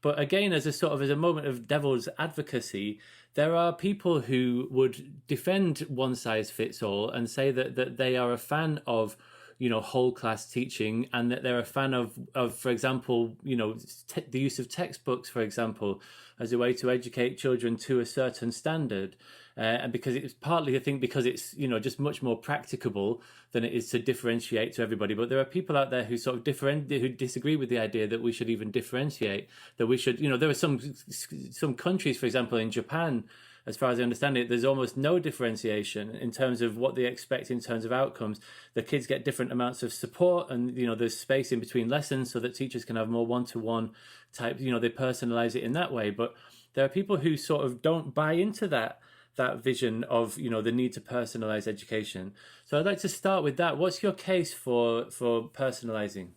But again, as a moment of devil's advocacy, there are people who would defend one size fits all and say that they are a fan of whole class teaching, and that they're a fan of for example, the use of textbooks, for example, as a way to educate children to a certain standard. And because it's partly, I think, because it's just much more practicable than it is to differentiate to everybody. But there are people out there who sort of who disagree with the idea that we should even differentiate. That we should, there are some countries, for example, in Japan, as far as I understand it, there's almost no differentiation in terms of what they expect in terms of outcomes. The kids get different amounts of support, and there's space in between lessons so that teachers can have more one-to-one type. They personalize it in that way. But there are people who sort of don't buy into that vision of the need to personalize education. So I'd like to start with that. What's your case for personalizing?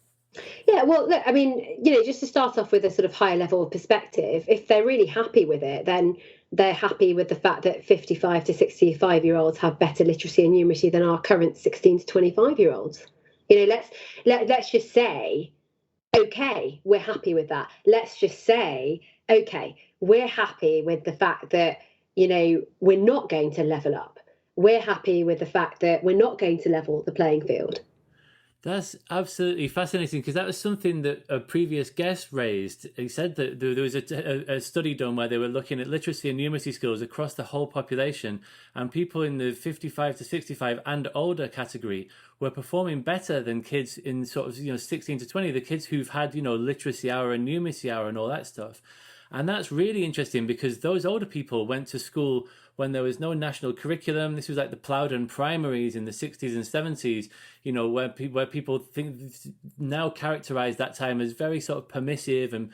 Yeah, well, look, I mean, just to start off with a sort of higher level of perspective, if they're really happy with it, then they're happy with the fact that 55 to 65-year-olds have better literacy and numeracy than our current 16 to 25-year-olds. Let's just say, okay, we're happy with that. Let's just say, okay, we're happy with the fact that we're not going to level up. We're happy with the fact that we're not going to level the playing field. That's absolutely fascinating, because that was something that a previous guest raised. He said that there was a study done where they were looking at literacy and numeracy skills across the whole population, and people in the 55 to 65 and older category were performing better than kids in sort of 16 to 20, the kids who've had literacy hour and numeracy hour and all that stuff. And that's really interesting, because those older people went to school when there was no national curriculum. This was like the Plowden primaries in the 60s and 70s, where people think now characterize that time as very sort of permissive and,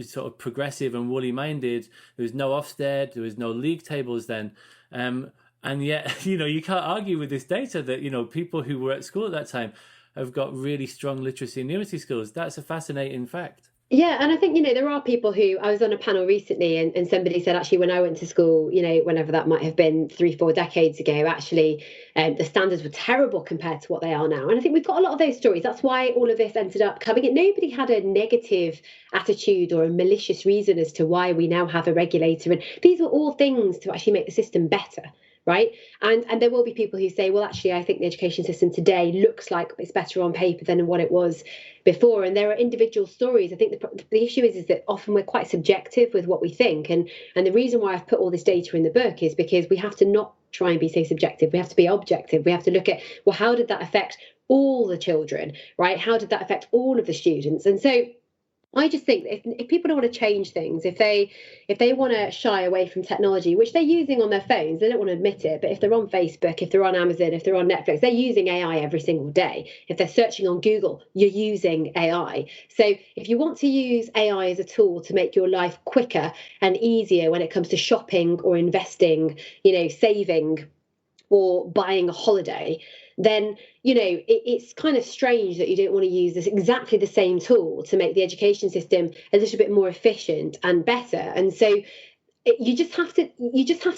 sort of progressive and woolly-minded. There was no Ofsted, there was no league tables then. And yet, you can't argue with this data that, people who were at school at that time have got really strong literacy and numeracy skills. That's a fascinating fact. Yeah, and I think, there are people who, I was on a panel recently and somebody said, actually, when I went to school, whenever that might have been 3-4 decades ago, actually, the standards were terrible compared to what they are now. And I think we've got a lot of those stories. That's why all of this ended up coming in. Nobody had a negative attitude or a malicious reason as to why we now have a regulator. And these were all things to actually make the system better. Right. And there will be people who say, well, actually, I think the education system today looks like it's better on paper than what it was before. And there are individual stories. I think the issue is that often we're quite subjective with what we think. And the reason why I've put all this data in the book is because we have to not try and be so subjective. We have to be objective. We have to look at, well, how did that affect all the children? Right. How did that affect all of the students? And so I just think if people don't want to change things, if they want to shy away from technology, which they're using on their phones, they don't want to admit it, but if they're on Facebook, if they're on Amazon, if they're on Netflix, they're using AI every single day. If they're searching on Google, you're using AI. So if you want to use AI as a tool to make your life quicker and easier when it comes to shopping or investing, saving or buying a holiday, then, it's kind of strange that you don't want to use this exactly the same tool to make the education system a little bit more efficient and better. And so you just have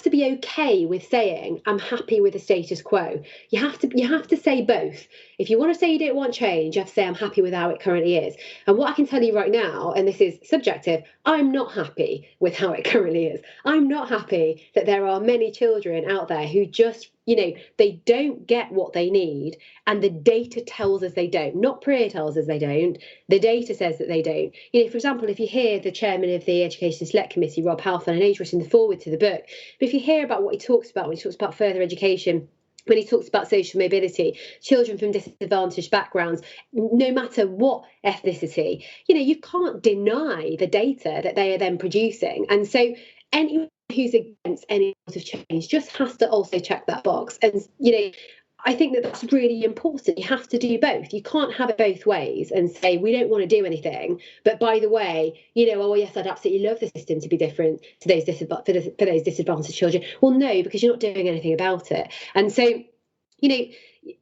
to be okay with saying, I'm happy with the status quo. You have to say both. If you want to say you don't want change, you have to say, I'm happy with how it currently is. And what I can tell you right now, and this is subjective, I'm not happy with how it currently is. I'm not happy that there are many children out there who just, they don't get what they need. And the data tells us they don't. Not Priya tells us they don't. The data says that they don't. For example, if you hear the chairman of the Education Select Committee, Rob Halfon, and he's written the foreword to the book, but if you hear about what he talks about when he talks about further education, when he talks about social mobility, children from disadvantaged backgrounds, no matter what ethnicity, you can't deny the data that they are then producing. And so anyone who's against any sort of change just has to also check that box. And, I think that that's really important. You have to do both. You can't have it both ways and say, we don't want to do anything. But by the way, oh, yes, I'd absolutely love the system to be different to those for those disadvantaged children. Well, no, because you're not doing anything about it. And so,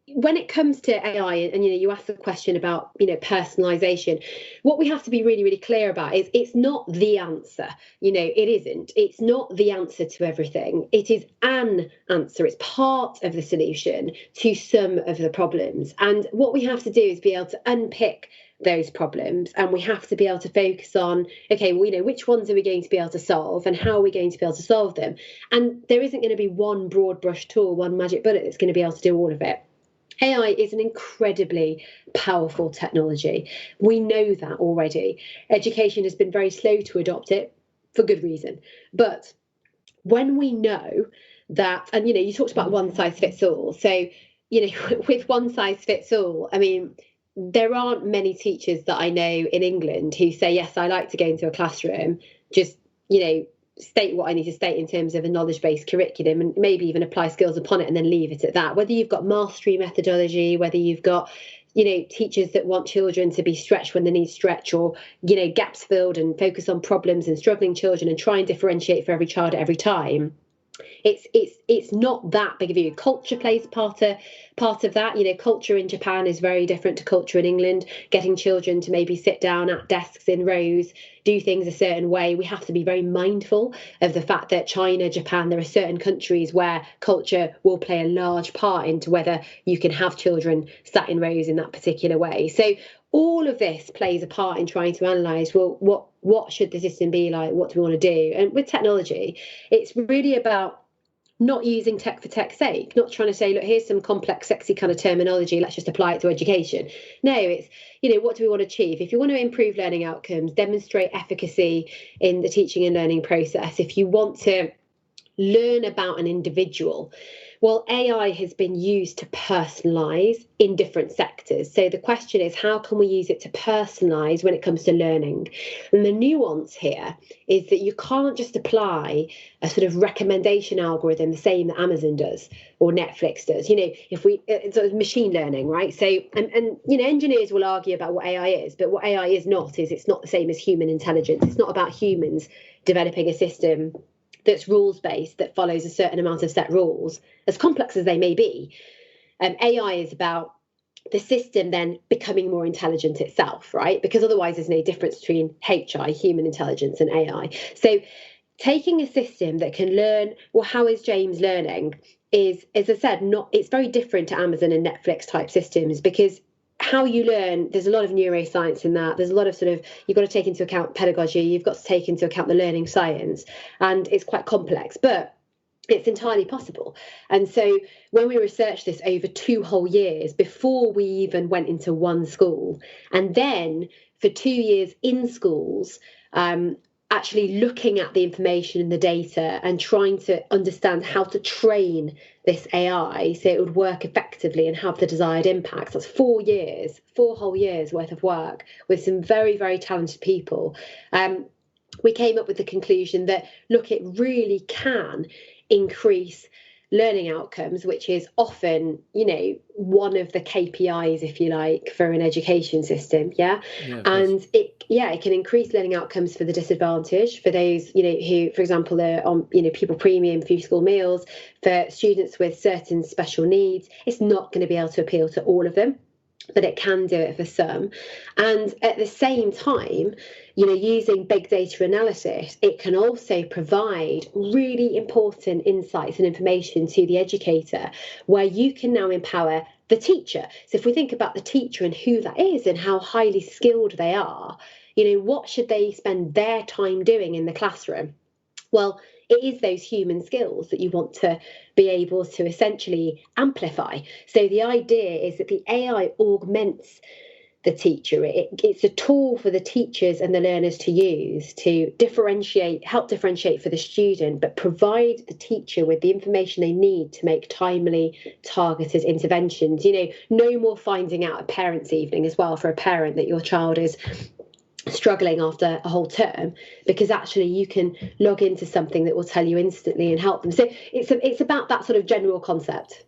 when it comes to AI, and you asked the question about personalization, what we have to be really, really clear about is it's not the answer. It isn't. It's not the answer to everything. It is an answer. It's part of the solution to some of the problems. And what we have to do is be able to unpick those problems, and we have to be able to focus on, okay, well, which ones are we going to be able to solve, and how are we going to be able to solve them? And there isn't going to be one broad brush tool, one magic bullet that's going to be able to do all of it. AI is an incredibly powerful technology. We know that already. Education has been very slow to adopt it for good reason. But when we know that, and you talked about one size fits all. So, with one size fits all, I mean, there aren't many teachers that I know in England who say, yes, I like to go into a classroom, just, state what I need to state in terms of a knowledge-based curriculum, and maybe even apply skills upon it and then leave it at that. Whether you've got mastery methodology, whether you've got, teachers that want children to be stretched when they need stretch, or, gaps filled and focus on problems and struggling children and try and differentiate for every child at every time. It's not that big of a view. Culture plays part of that. Culture in Japan is very different to culture in England. Getting children to maybe sit down at desks in rows, do things a certain way. We have to be very mindful of the fact that China, Japan, there are certain countries where culture will play a large part into whether you can have children sat in rows in that particular way. So all of this plays a part in trying to analyse, well, what should the system be like? What do we want to do? And with technology, it's really about not using tech for tech's sake, not trying to say, look, here's some complex, sexy kind of terminology, let's just apply it to education. No, it's, what do we want to achieve? If you want to improve learning outcomes, demonstrate efficacy in the teaching and learning process, if you want to learn about an individual, well, AI has been used to personalise in different sectors. So the question is, how can we use it to personalise when it comes to learning? And the nuance here is that you can't just apply a sort of recommendation algorithm the same that Amazon does or Netflix does. It's sort of machine learning, right? So, and engineers will argue about what AI is, but what AI is not is it's not the same as human intelligence. It's not about humans developing a system that's rules-based, that follows a certain amount of set rules, as complex as they may be. AI is about the system then becoming more intelligent itself, right? Because otherwise there's no difference between HI, human intelligence, and AI. So taking a system that can learn, well, how is James learning, is, as I said, it's very different to Amazon and Netflix type systems, because how you learn, there's a lot of neuroscience in that. There's a lot of you've got to take into account pedagogy, you've got to take into account the learning science, and it's quite complex, but it's entirely possible. And so when we researched this over 2 whole years before we even went into one school, and then for 2 years in schools, actually looking at the information and the data and trying to understand how to train this AI so it would work effectively and have the desired impacts. That's 4 years, 4 whole years worth of work with some very, very talented people. We came up with the conclusion that, look, it really can increase learning outcomes, which is often, one of the KPIs, if you like, for an education system. And it can increase learning outcomes for the disadvantaged, for those, who, for example, are on, pupil premium, few school meals, for students with certain special needs. It's not going to be able to appeal to all of them, but it can do it for some. And at the same time, using big data analysis, it can also provide really important insights and information to the educator, where you can now empower the teacher. So if we think about the teacher and who that is and how highly skilled they are, what should they spend their time doing in the classroom? Well, it is those human skills that you want to be able to essentially amplify. So the idea is that the AI augments the teacher. It's a tool for the teachers and the learners to use to help differentiate for the student, but provide the teacher with the information they need to make timely, targeted interventions. No more finding out at parents' evening as well for a parent that your child is struggling after a whole term, because actually you can log into something that will tell you instantly and help them. So it's about that sort of general concept.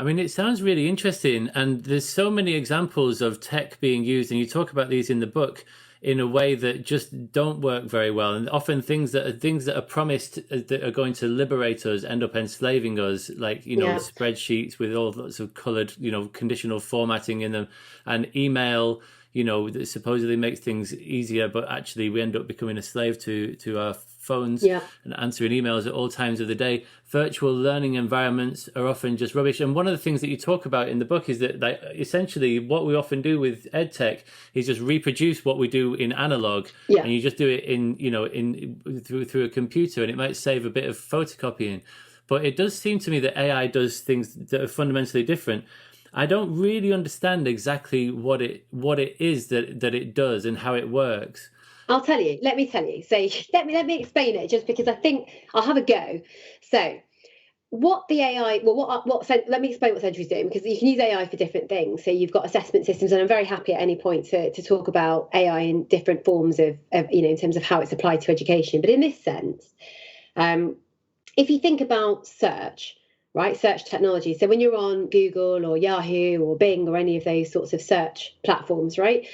I mean, it sounds really interesting, and there's so many examples of tech being used, and you talk about these in the book in a way that just don't work very well, and often things that are promised that are going to liberate us end up enslaving us, like spreadsheets with all sorts of coloured, conditional formatting in them, and email, that supposedly makes things easier, but actually we end up becoming a slave to our phones and answering emails at all times of the day. Virtual learning environments are often just rubbish. And one of the things that you talk about in the book is that essentially what we often do with EdTech is just reproduce what we do in analog, and you just do it through a computer, and it might save a bit of photocopying. But it does seem to me that AI does things that are fundamentally different. I don't really understand exactly what it is that it does and how it works. I'll tell you. Let me tell you. So let me explain it, just because I think I'll have a go. So what the AI, let me explain what Century's doing, because you can use AI for different things. So you've got assessment systems, and I'm very happy at any point to talk about AI in different forms of in terms of how it's applied to education. But in this sense, if you think about search, right, search technology. So when you're on Google or Yahoo or Bing or any of those sorts of search platforms, right,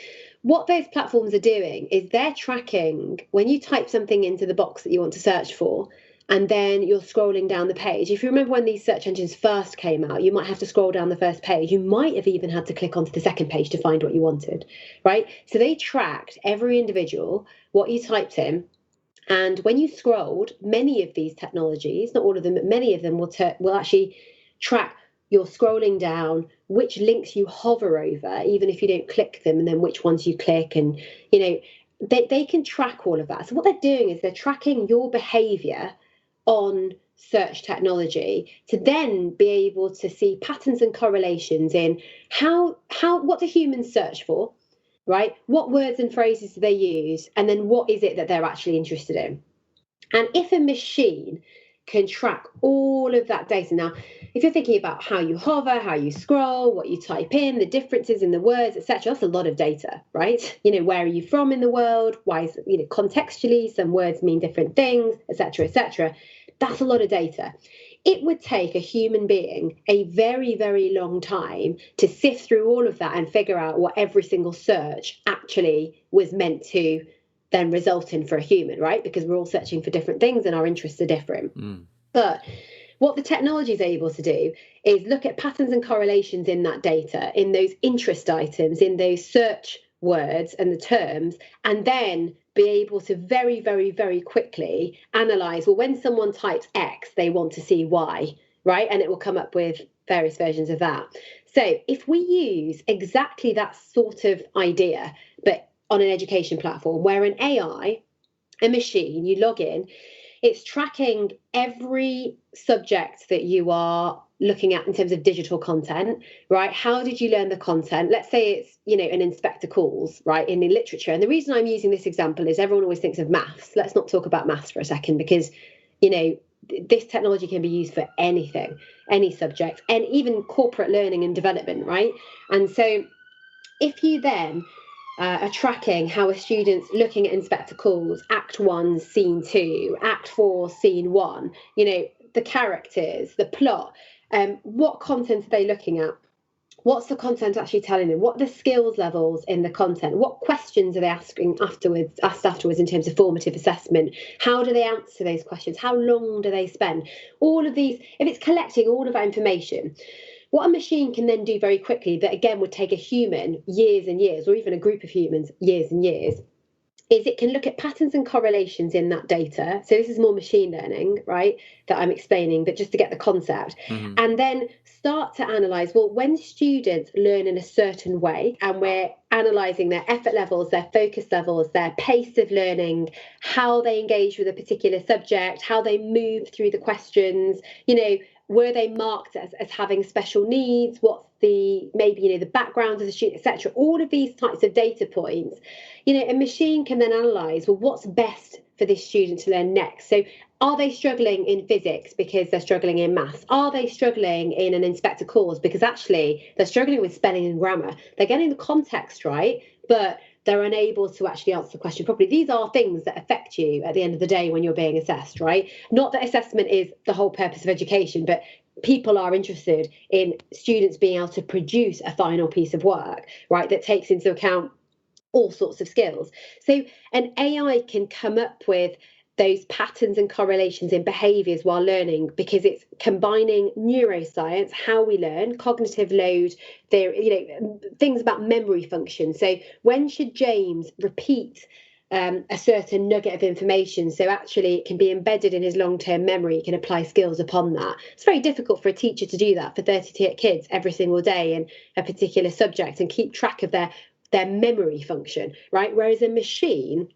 what those platforms are doing is they're tracking when you type something into the box that you want to search for, and then you're scrolling down the page. If you remember when these search engines first came out, you might have to scroll down the first page. You might have even had to click onto the second page to find what you wanted, right? So they tracked every individual, what you typed in. And when you scrolled, many of these technologies, not all of them, but many of them will actually track your scrolling down, which links you hover over, even if you don't click them, and then which ones you click. And, they can track all of that. So what they're doing is they're tracking your behavior on search technology to then be able to see patterns and correlations in what do humans search for, right? What words and phrases do they use? And then what is it that they're actually interested in? And if a machine can track all of that data. Now, if you're thinking about how you hover, how you scroll, what you type in, the differences in the words, etc., that's a lot of data, right? Where are you from in the world? Why is it, contextually, some words mean different things, etc., etc. That's a lot of data. It would take a human being a very, very long time to sift through all of that and figure out what every single search actually was meant to then result in for a human, right? Because we're all searching for different things and our interests are different. But what the technology is able to do is look at patterns and correlations in that data, in those interest items, in those search words and the terms, and then be able to very, very, very quickly analyze, well, when someone types X, they want to see Y, right? And it will come up with various versions of that. So if we use exactly that sort of idea, but on an education platform where an AI, a machine, you log in, it's tracking every subject that you are looking at in terms of digital content, right? How did you learn the content? Let's say it's, an inspector calls, right, in the literature. And the reason I'm using this example is everyone always thinks of maths. Let's not talk about maths for a second, because, this technology can be used for anything, any subject, and even corporate learning and development, right? And so if you then are tracking how a student's looking at inspector calls, Act 1, Scene 2, Act 4, Scene 1, the characters, the plot, what content are they looking at? What's the content actually telling them? What are the skills levels in the content? What questions are they asked afterwards in terms of formative assessment? How do they answer those questions? How long do they spend? All of these, if it's collecting all of that information, what a machine can then do very quickly, that again would take a human years and years, or even a group of humans years and years, is it can look at patterns and correlations in that data. So this is more machine learning, right, that I'm explaining, but just to get the concept. And then start to analyze, well, when students learn in a certain way, and we're analyzing their effort levels, their focus levels, their pace of learning, how they engage with a particular subject, how they move through the questions, were they marked as having special needs? What's the background of the student, etc. All of these types of data points, a machine can then analyze, well, what's best for this student to learn next? So are they struggling in physics because they're struggling in maths? Are they struggling in an inspector calls because actually they're struggling with spelling and grammar? They're getting the context right, but they're unable to actually answer the question properly. These are things that affect you at the end of the day when you're being assessed, right? Not that assessment is the whole purpose of education, but people are interested in students being able to produce a final piece of work, right, that takes into account all sorts of skills. So an AI can come up with those patterns and correlations in behaviours while learning, because it's combining neuroscience, how we learn, cognitive load, things about memory function. So when should James repeat a certain nugget of information, so actually it can be embedded in his long-term memory, he can apply skills upon that. It's very difficult for a teacher to do that for 30 kids every single day in a particular subject and keep track of their memory function, right? Whereas a machine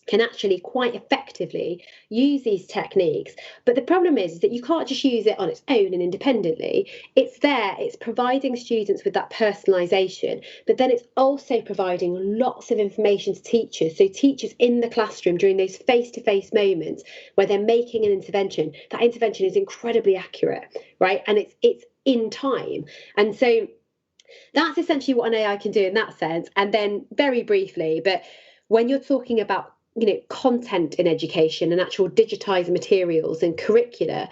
can actually quite effectively use these techniques. But the problem is that you can't just use it on its own and independently. It's there, it's providing students with that personalisation, but then it's also providing lots of information to teachers. So teachers in the classroom during those face-to-face moments where they're making an intervention, that intervention is incredibly accurate, right? And it's in time. And so that's essentially what an AI can do in that sense. And then very briefly, but when you're talking about content in education and actual digitized materials and curricula,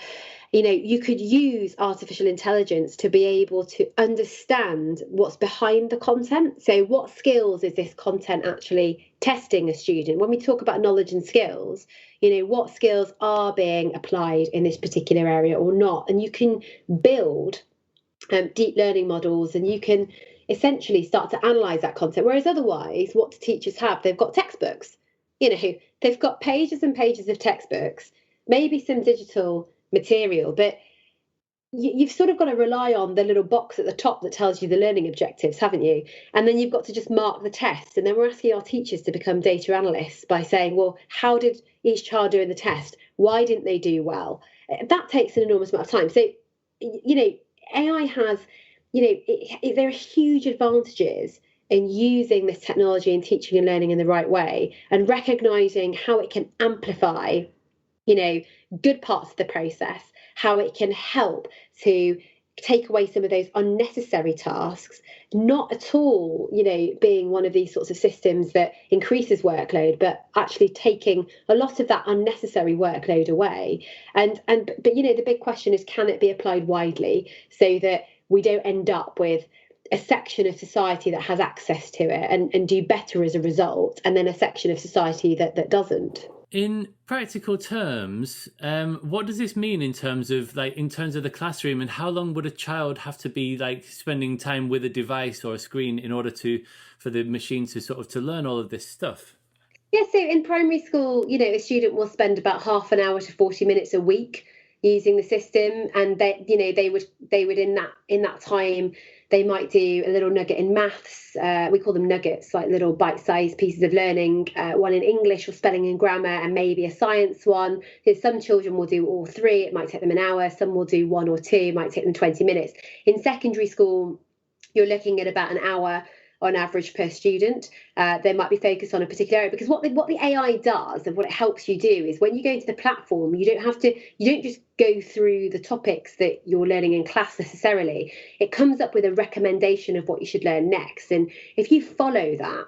you could use artificial intelligence to be able to understand what's behind the content. So what skills is this content actually testing a student? When we talk about knowledge and skills, what skills are being applied in this particular area or not? And you can build deep learning models, and you can essentially start to analyze that content. Whereas otherwise, what do teachers have? They've got textbooks. They've got pages and pages of textbooks, maybe some digital material, but you've sort of got to rely on the little box at the top that tells you the learning objectives, haven't you? And then you've got to just mark the test. And then we're asking our teachers to become data analysts by saying, well, how did each child do in the test? Why didn't they do well? That takes an enormous amount of time. So, AI has, there are huge advantages in using this technology in teaching and learning in the right way, and recognizing how it can amplify, good parts of the process, how it can help to take away some of those unnecessary tasks, not at all, being one of these sorts of systems that increases workload, but actually taking a lot of that unnecessary workload away. But the big question is, can it be applied widely so that we don't end up with a section of society that has access to it and do better as a result, and then a section of society that doesn't? In practical terms, what does this mean in terms of the classroom, and how long would a child have to be spending time with a device or a screen in order for the machine to learn all of this stuff? Yeah, so in primary school, a student will spend about half an hour to 40 minutes a week using the system, and they would in that time they might do a little nugget in maths. We call them nuggets, like little bite-sized pieces of learning, one in English or spelling and grammar, and maybe a science one. So some children will do all three. It might take them an hour. Some will do one or two. It might take them 20 minutes. In secondary school, you're looking at about an hour on average per student. They might be focused on a particular area, because what the AI does and what it helps you do is, when you go into the platform, you don't just go through the topics that you're learning in class necessarily. It comes up with a recommendation of what you should learn next. And if you follow that,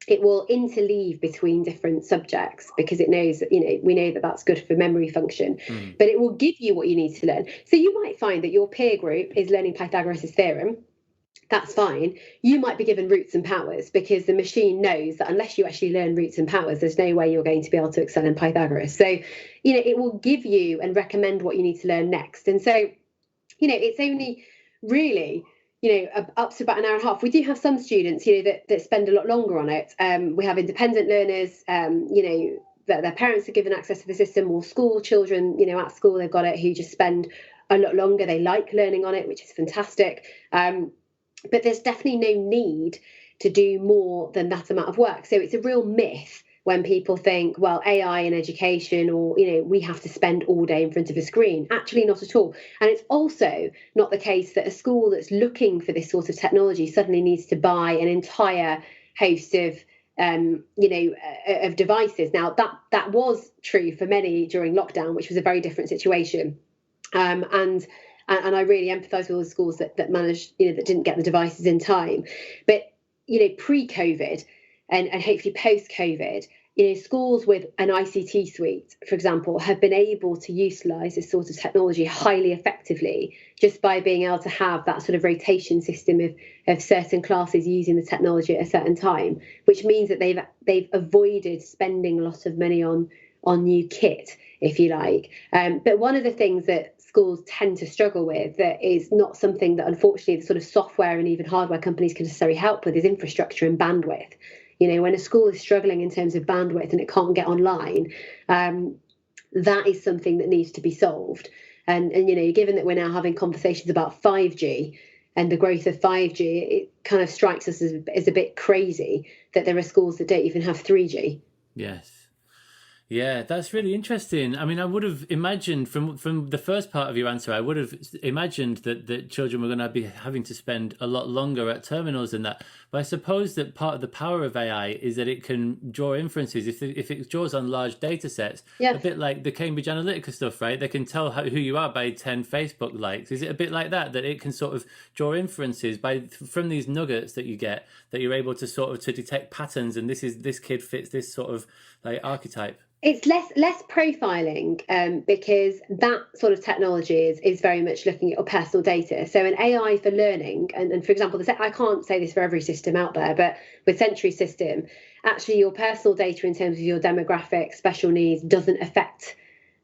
it will interleave between different subjects, because it knows that, we know that that's good for memory function, but it will give you what you need to learn. So you might find that your peer group is learning Pythagoras' theorem. That's fine. You might be given roots and powers, because the machine knows that unless you actually learn roots and powers, there's no way you're going to be able to excel in Pythagoras. So, it will give you and recommend what you need to learn next. And so, it's only really, up to about an hour and a half. We do have some students, that spend a lot longer on it. We have independent learners, that their parents are given access to the system, or school children, at school they've got it, who just spend a lot longer. They like learning on it, which is fantastic. But there's definitely no need to do more than that amount of work. So it's a real myth when people think, well, AI in education, or, we have to spend all day in front of a screen. Actually, not at all. And it's also not the case that a school that's looking for this sort of technology suddenly needs to buy an entire host of of devices. Now, that was true for many during lockdown, which was a very different situation. And I really empathise with all the schools that managed, that didn't get the devices in time. But, pre-COVID and hopefully post-COVID, schools with an ICT suite, for example, have been able to utilise this sort of technology highly effectively just by being able to have that sort of rotation system of certain classes using the technology at a certain time, which means that they've avoided spending a lot of money on new kit, if you like. But one of the things that schools tend to struggle with, that is not something that unfortunately the sort of software and even hardware companies can necessarily help with, is infrastructure and bandwidth. When a school is struggling in terms of bandwidth and it can't get online, that is something that needs to be solved. And given that we're now having conversations about 5G and the growth of 5G, it kind of strikes us as a bit crazy that there are schools that don't even have 3G. Yes. Yeah, that's really interesting. I mean, I would have imagined from the first part of your answer, I would have imagined that children were going to be having to spend a lot longer at terminals than that. But I suppose that part of the power of AI is that it can draw inferences. If it draws on large data sets, a bit like the Cambridge Analytica stuff, right? They can tell who you are by 10 Facebook likes. Is it a bit like that it can sort of draw inferences from these nuggets that you get, that you're able to sort of to detect patterns, and this kid fits this sort of like archetype? It's less profiling, because that sort of technology is very much looking at your personal data. So an AI for learning, and for example, I can't say this for every system out there, but with Century System, actually your personal data in terms of your demographic, special needs, doesn't affect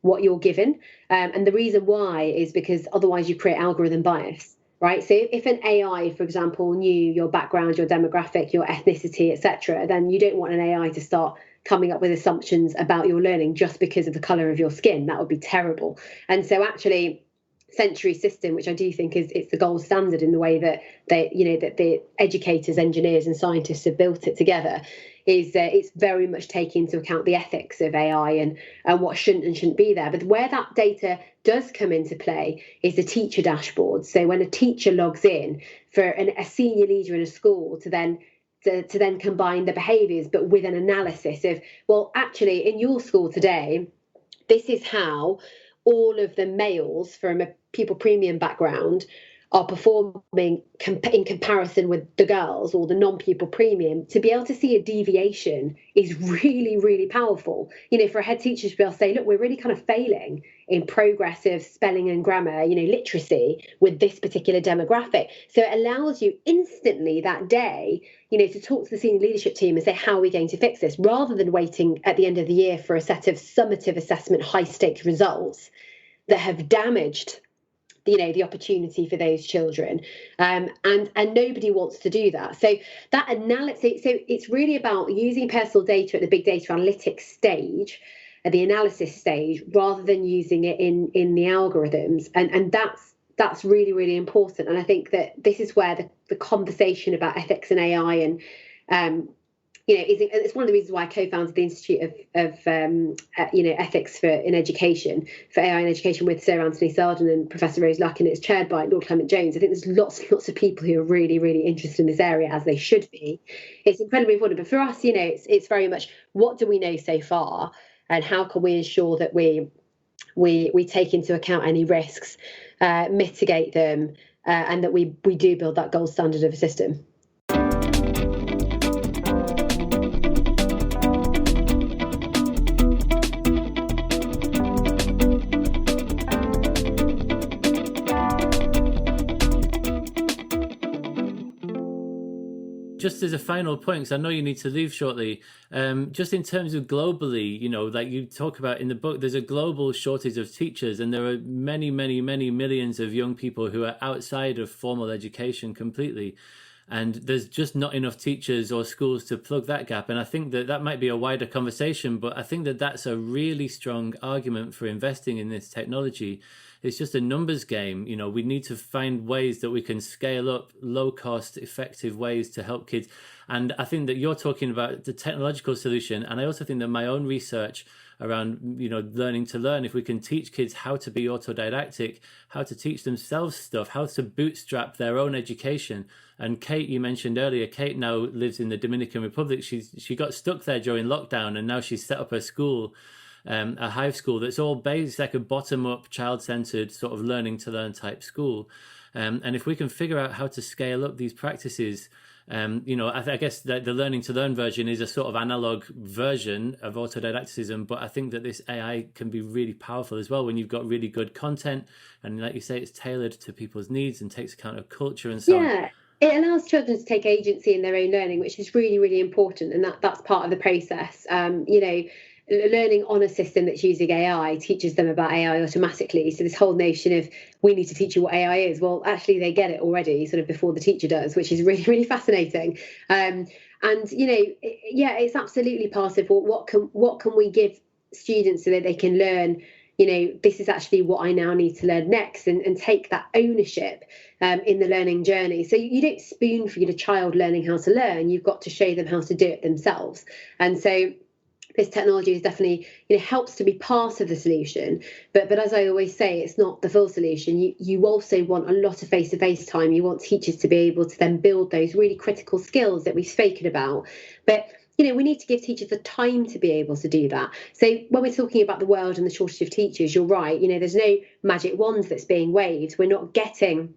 what you're given. And the reason why is because otherwise you create algorithm bias. Right. So if an AI, for example, knew your background, your demographic, your ethnicity, etc., then you don't want an AI to start coming up with assumptions about your learning just because of the colour of your skin. That would be terrible. And so actually, Century System, which I do think it's the gold standard in the way that that the educators, engineers and scientists have built it together, is it's very much taking into account the ethics of AI and what shouldn't and shouldn't be there. But where that data does come into play is the teacher dashboard. So when a teacher logs in for a senior leader in a school to then combine the behaviours, but with an analysis of, well, actually, in your school today, this is how all of the males from a pupil premium background are performing in comparison with the girls or the non-pupil premium. To be able to see a deviation is really, really powerful. For a head teacher to be able to say, look, we're really kind of failing in progressive spelling and grammar, literacy with this particular demographic. So it allows you instantly that day, to talk to the senior leadership team and say, how are we going to fix this? Rather than waiting at the end of the year for a set of summative assessment, high stakes results that have damaged the opportunity for those children, and nobody wants to do that. So that analysis, so it's really about using personal data at the big data analytics stage, at the analysis stage, rather than using it in the algorithms, and that's really, really important. And I think that this is where the conversation about ethics and AI and it's one of the reasons why I co-founded the Institute of Ethics in Education, for AI in Education, with Sir Anthony Seldon and Professor Rose Luck, and it's chaired by Lord Clement Jones. I think there's lots of people who are really, really interested in this area, as they should be. It's incredibly important. But for us, it's very much, what do we know so far, and how can we ensure that we take into account any risks, mitigate them, and that we do build that gold standard of a system. Just as a final point, because I know you need to leave shortly, just in terms of globally, like you talk about in the book, there's a global shortage of teachers, and there are many, many, many millions of young people who are outside of formal education completely. And there's just not enough teachers or schools to plug that gap. And I think that might be a wider conversation, but I think that that's a really strong argument for investing in this technology. It's just a numbers game. We need to find ways that we can scale up low cost, effective ways to help kids. And I think that you're talking about the technological solution. And I also think that my own research around, learning to learn, if we can teach kids how to be autodidactic, how to teach themselves stuff, how to bootstrap their own education. And Kate, you mentioned earlier, Kate now lives in the Dominican Republic. She got stuck there during lockdown, and now she's set up a school, a Hive school that's all based like a bottom-up, child-centered sort of learning to learn type school. And if we can figure out how to scale up these practices, I guess the learning to learn version is a sort of analog version of autodidacticism, but I think that this AI can be really powerful as well when you've got really good content, and like you say, it's tailored to people's needs and takes account of culture and so on. It allows children to take agency in their own learning, which is really, really important, and that's part of the process. Learning on a system that's using AI teaches them about AI automatically. So this whole notion of we need to teach you what AI is, well, actually they get it already sort of before the teacher does, which is really, really fascinating. It's absolutely part of what can we give students so that they can learn, this is actually what I now need to learn next, and take that ownership in the learning journey. So you don't spoon feed a child learning how to learn, you've got to show them how to do it themselves. And so this technology is definitely, helps to be part of the solution. But as I always say, it's not the full solution. You also want a lot of face-to-face time. You want teachers to be able to then build those really critical skills that we've spoken about. But we need to give teachers the time to be able to do that. So when we're talking about the world and the shortage of teachers, you're right. There's no magic wand that's being waved. We're not getting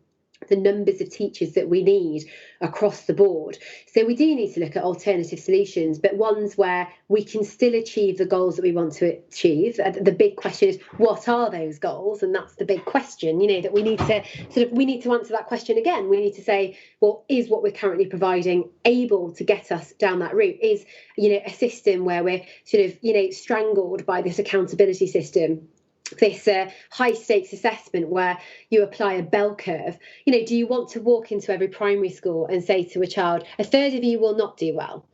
the numbers of teachers that we need across the board. So we do need to look at alternative solutions, but ones where we can still achieve the goals that we want to achieve. The big question is, what are those goals? And that's the big question, that we need to answer that question again. We need to say, well, is what we're currently providing able to get us down that route? Is, a system where we're strangled by this accountability system, this high stakes assessment where you apply a bell curve? Do you want to walk into every primary school and say to a child, a third of you will not do well?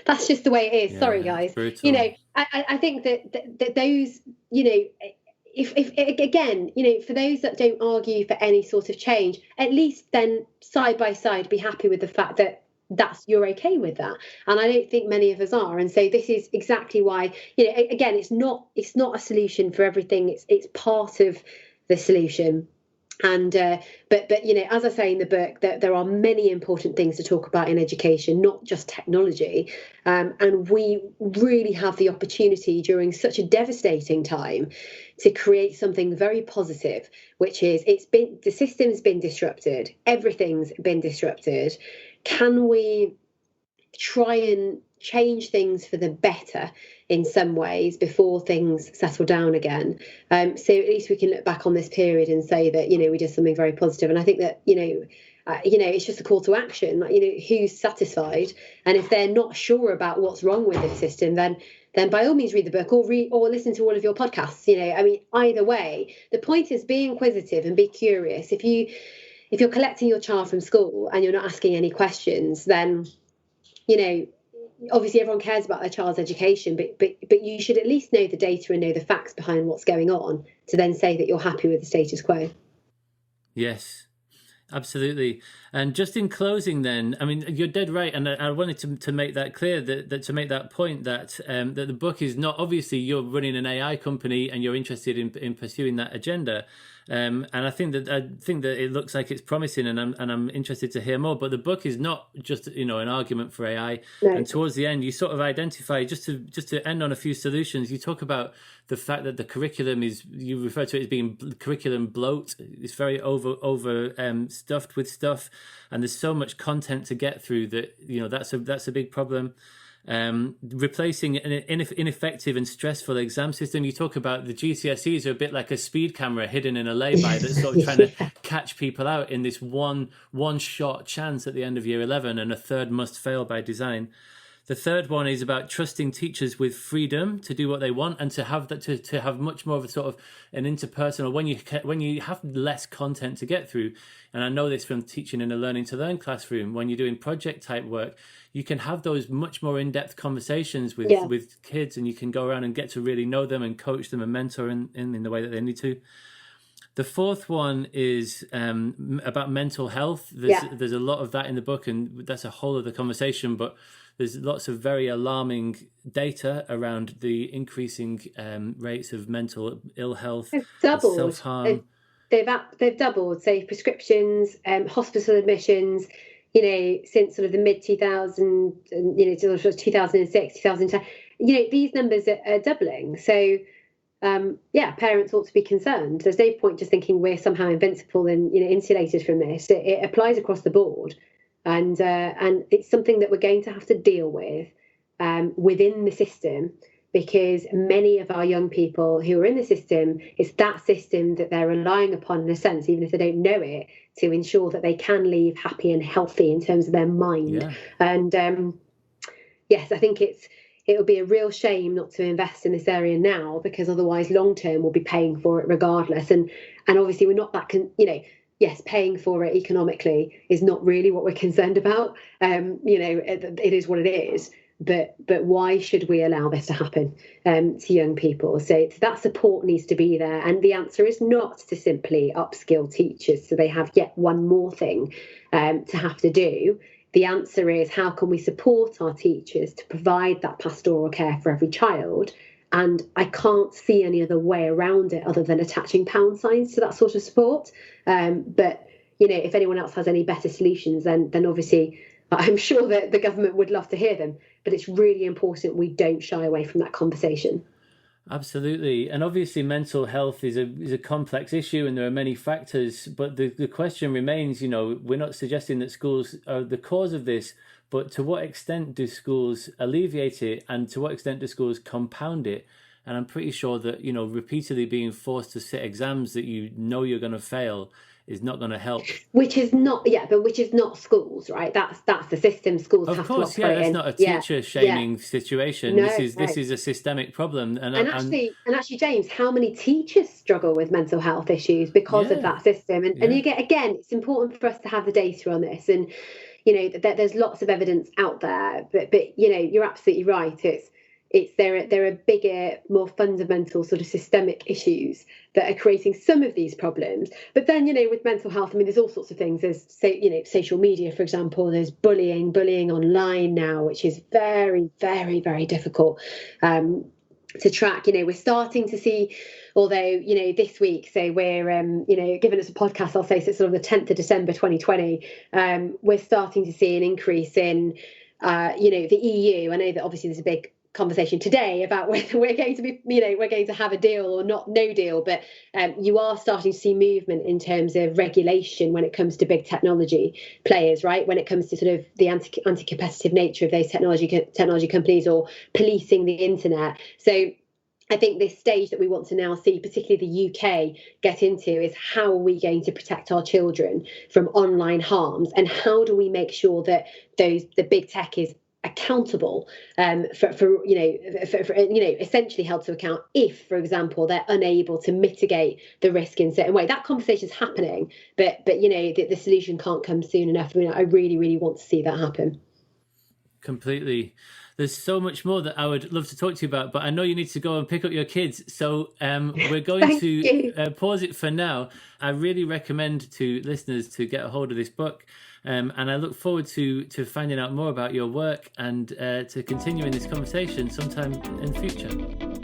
That's just the way it is. Sorry, guys. I think that those, if again, for those that don't argue for any sort of change, at least then side by side be happy with the fact that you're okay with that. And I don't think many of us are. And so this is exactly why, again, it's not a solution for everything. It's part of the solution. And but as I say in the book, that there are many important things to talk about in education, not just technology. And we really have the opportunity during such a devastating time to create something very positive, which is the system's been disrupted, everything's been disrupted. Can we try and change things for the better in some ways before things settle down again? So at least we can look back on this period and say that, we did something very positive. And I think that, it's just a call to action. Who's satisfied? And if they're not sure about what's wrong with the system, then by all means read the book or listen to all of your podcasts. Either way, the point is be inquisitive and be curious. If you're collecting your child from school and you're not asking any questions, then, obviously everyone cares about their child's education, but you should at least know the data and know the facts behind what's going on to then say that you're happy with the status quo. Yes, absolutely. And just in closing then, I mean, you're dead right. And I wanted to make that clear, that to make that point that that the book is not, obviously you're running an AI company and you're interested in pursuing that agenda. And I think that it looks like it's promising, and I'm interested to hear more. But the book is not just an argument for AI. No. And towards the end, you sort of identify, just to end on a few solutions. You talk about the fact that the curriculum you refer to it as being curriculum bloat. It's very over stuffed with stuff, and there's so much content to get through that that's a big problem. Replacing an ineffective and stressful exam system. You talk about the GCSEs are a bit like a speed camera hidden in a lay-by that's sort of trying to catch people out in this one shot chance at the end of year 11, and a third must fail by design. The third one is about trusting teachers with freedom to do what they want, and to have that to have much more of a sort of an interpersonal, when you have less content to get through. And I know this from teaching in a learning to learn classroom. When you're doing project type work, you can have those much more in-depth conversations with kids, and you can go around and get to really know them and coach them and mentor in the way that they need to. The fourth one is about mental health. There's a lot of that in the book, and that's a whole other conversation, but there's lots of very alarming data around the increasing rates of mental ill health, self-harm. They've doubled. So prescriptions, hospital admissions, since sort of the mid 2000s, sort of 2006, 2010, these numbers are doubling. So, parents ought to be concerned. There's no point just thinking we're somehow invincible and insulated from this. It applies across the board. and it's something that we're going to have to deal with within the system, because many of our young people who are in the system, it's that system that they're relying upon, in a sense, even if they don't know it, to ensure that they can leave happy and healthy in terms of their mind. Yeah. And yes, I think it would be a real shame not to invest in this area now, because otherwise long term we'll be paying for it regardless. And obviously we're not that yes, paying for it economically is not really what we're concerned about. It is what it is. But why should we allow this to happen to young people? So that support needs to be there. And the answer is not to simply upskill teachers so they have yet one more thing to have to do. The answer is, how can we support our teachers to provide that pastoral care for every child? And I can't see any other way around it other than attaching pound signs to that sort of support. But if anyone else has any better solutions, then obviously I'm sure that the government would love to hear them. But it's really important we don't shy away from that conversation. Absolutely. And obviously mental health is a complex issue, and there are many factors. But the question remains, we're not suggesting that schools are the cause of this, but to what extent do schools alleviate it, and to what extent do schools compound it? And I'm pretty sure that, repeatedly being forced to sit exams that you're going to fail is not going to help. Which is not schools, right? That's the system schools have to operate in. Of course, yeah, that's not a teacher shaming situation. No, this is a systemic problem. And actually, James, how many teachers struggle with mental health issues because of that system? And you get, again, it's important for us to have the data on this. And there's lots of evidence out there, but you're absolutely right. There are bigger, more fundamental sort of systemic issues that are creating some of these problems. But then, with mental health, there's all sorts of things. There's, social media, for example. There's bullying online now, which is very, very, very difficult to track. We're starting to see, although, this week, so we're, given us a podcast, I'll say, so it's sort of the 10th of December, 2020, we're starting to see an increase in, the EU. I know that obviously there's a big conversation today about whether we're going to have a deal or not, no deal, but you are starting to see movement in terms of regulation when it comes to big technology players, right? When it comes to sort of the anti-competitive nature of those technology companies, or policing the internet. So I think this stage that we want to now see, particularly the UK, get into is, how are we going to protect our children from online harms, and how do we make sure that the big tech is accountable for essentially held to account if, for example, they're unable to mitigate the risk in a certain way. That conversation is happening, but the solution can't come soon enough. I really, really want to see that happen. Completely. There's so much more that I would love to talk to you about, but I know you need to go and pick up your kids. So we're going to pause it for now. I really recommend to listeners to get a hold of this book. And I look forward to finding out more about your work and to continuing this conversation sometime in the future.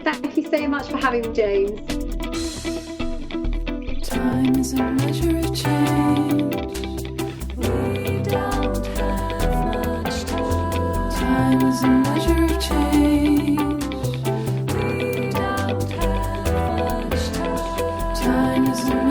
Thank you so much for having me, James. Time is a measure of change. We don't have much time. Time is a measure of change. We don't have much time. Time is a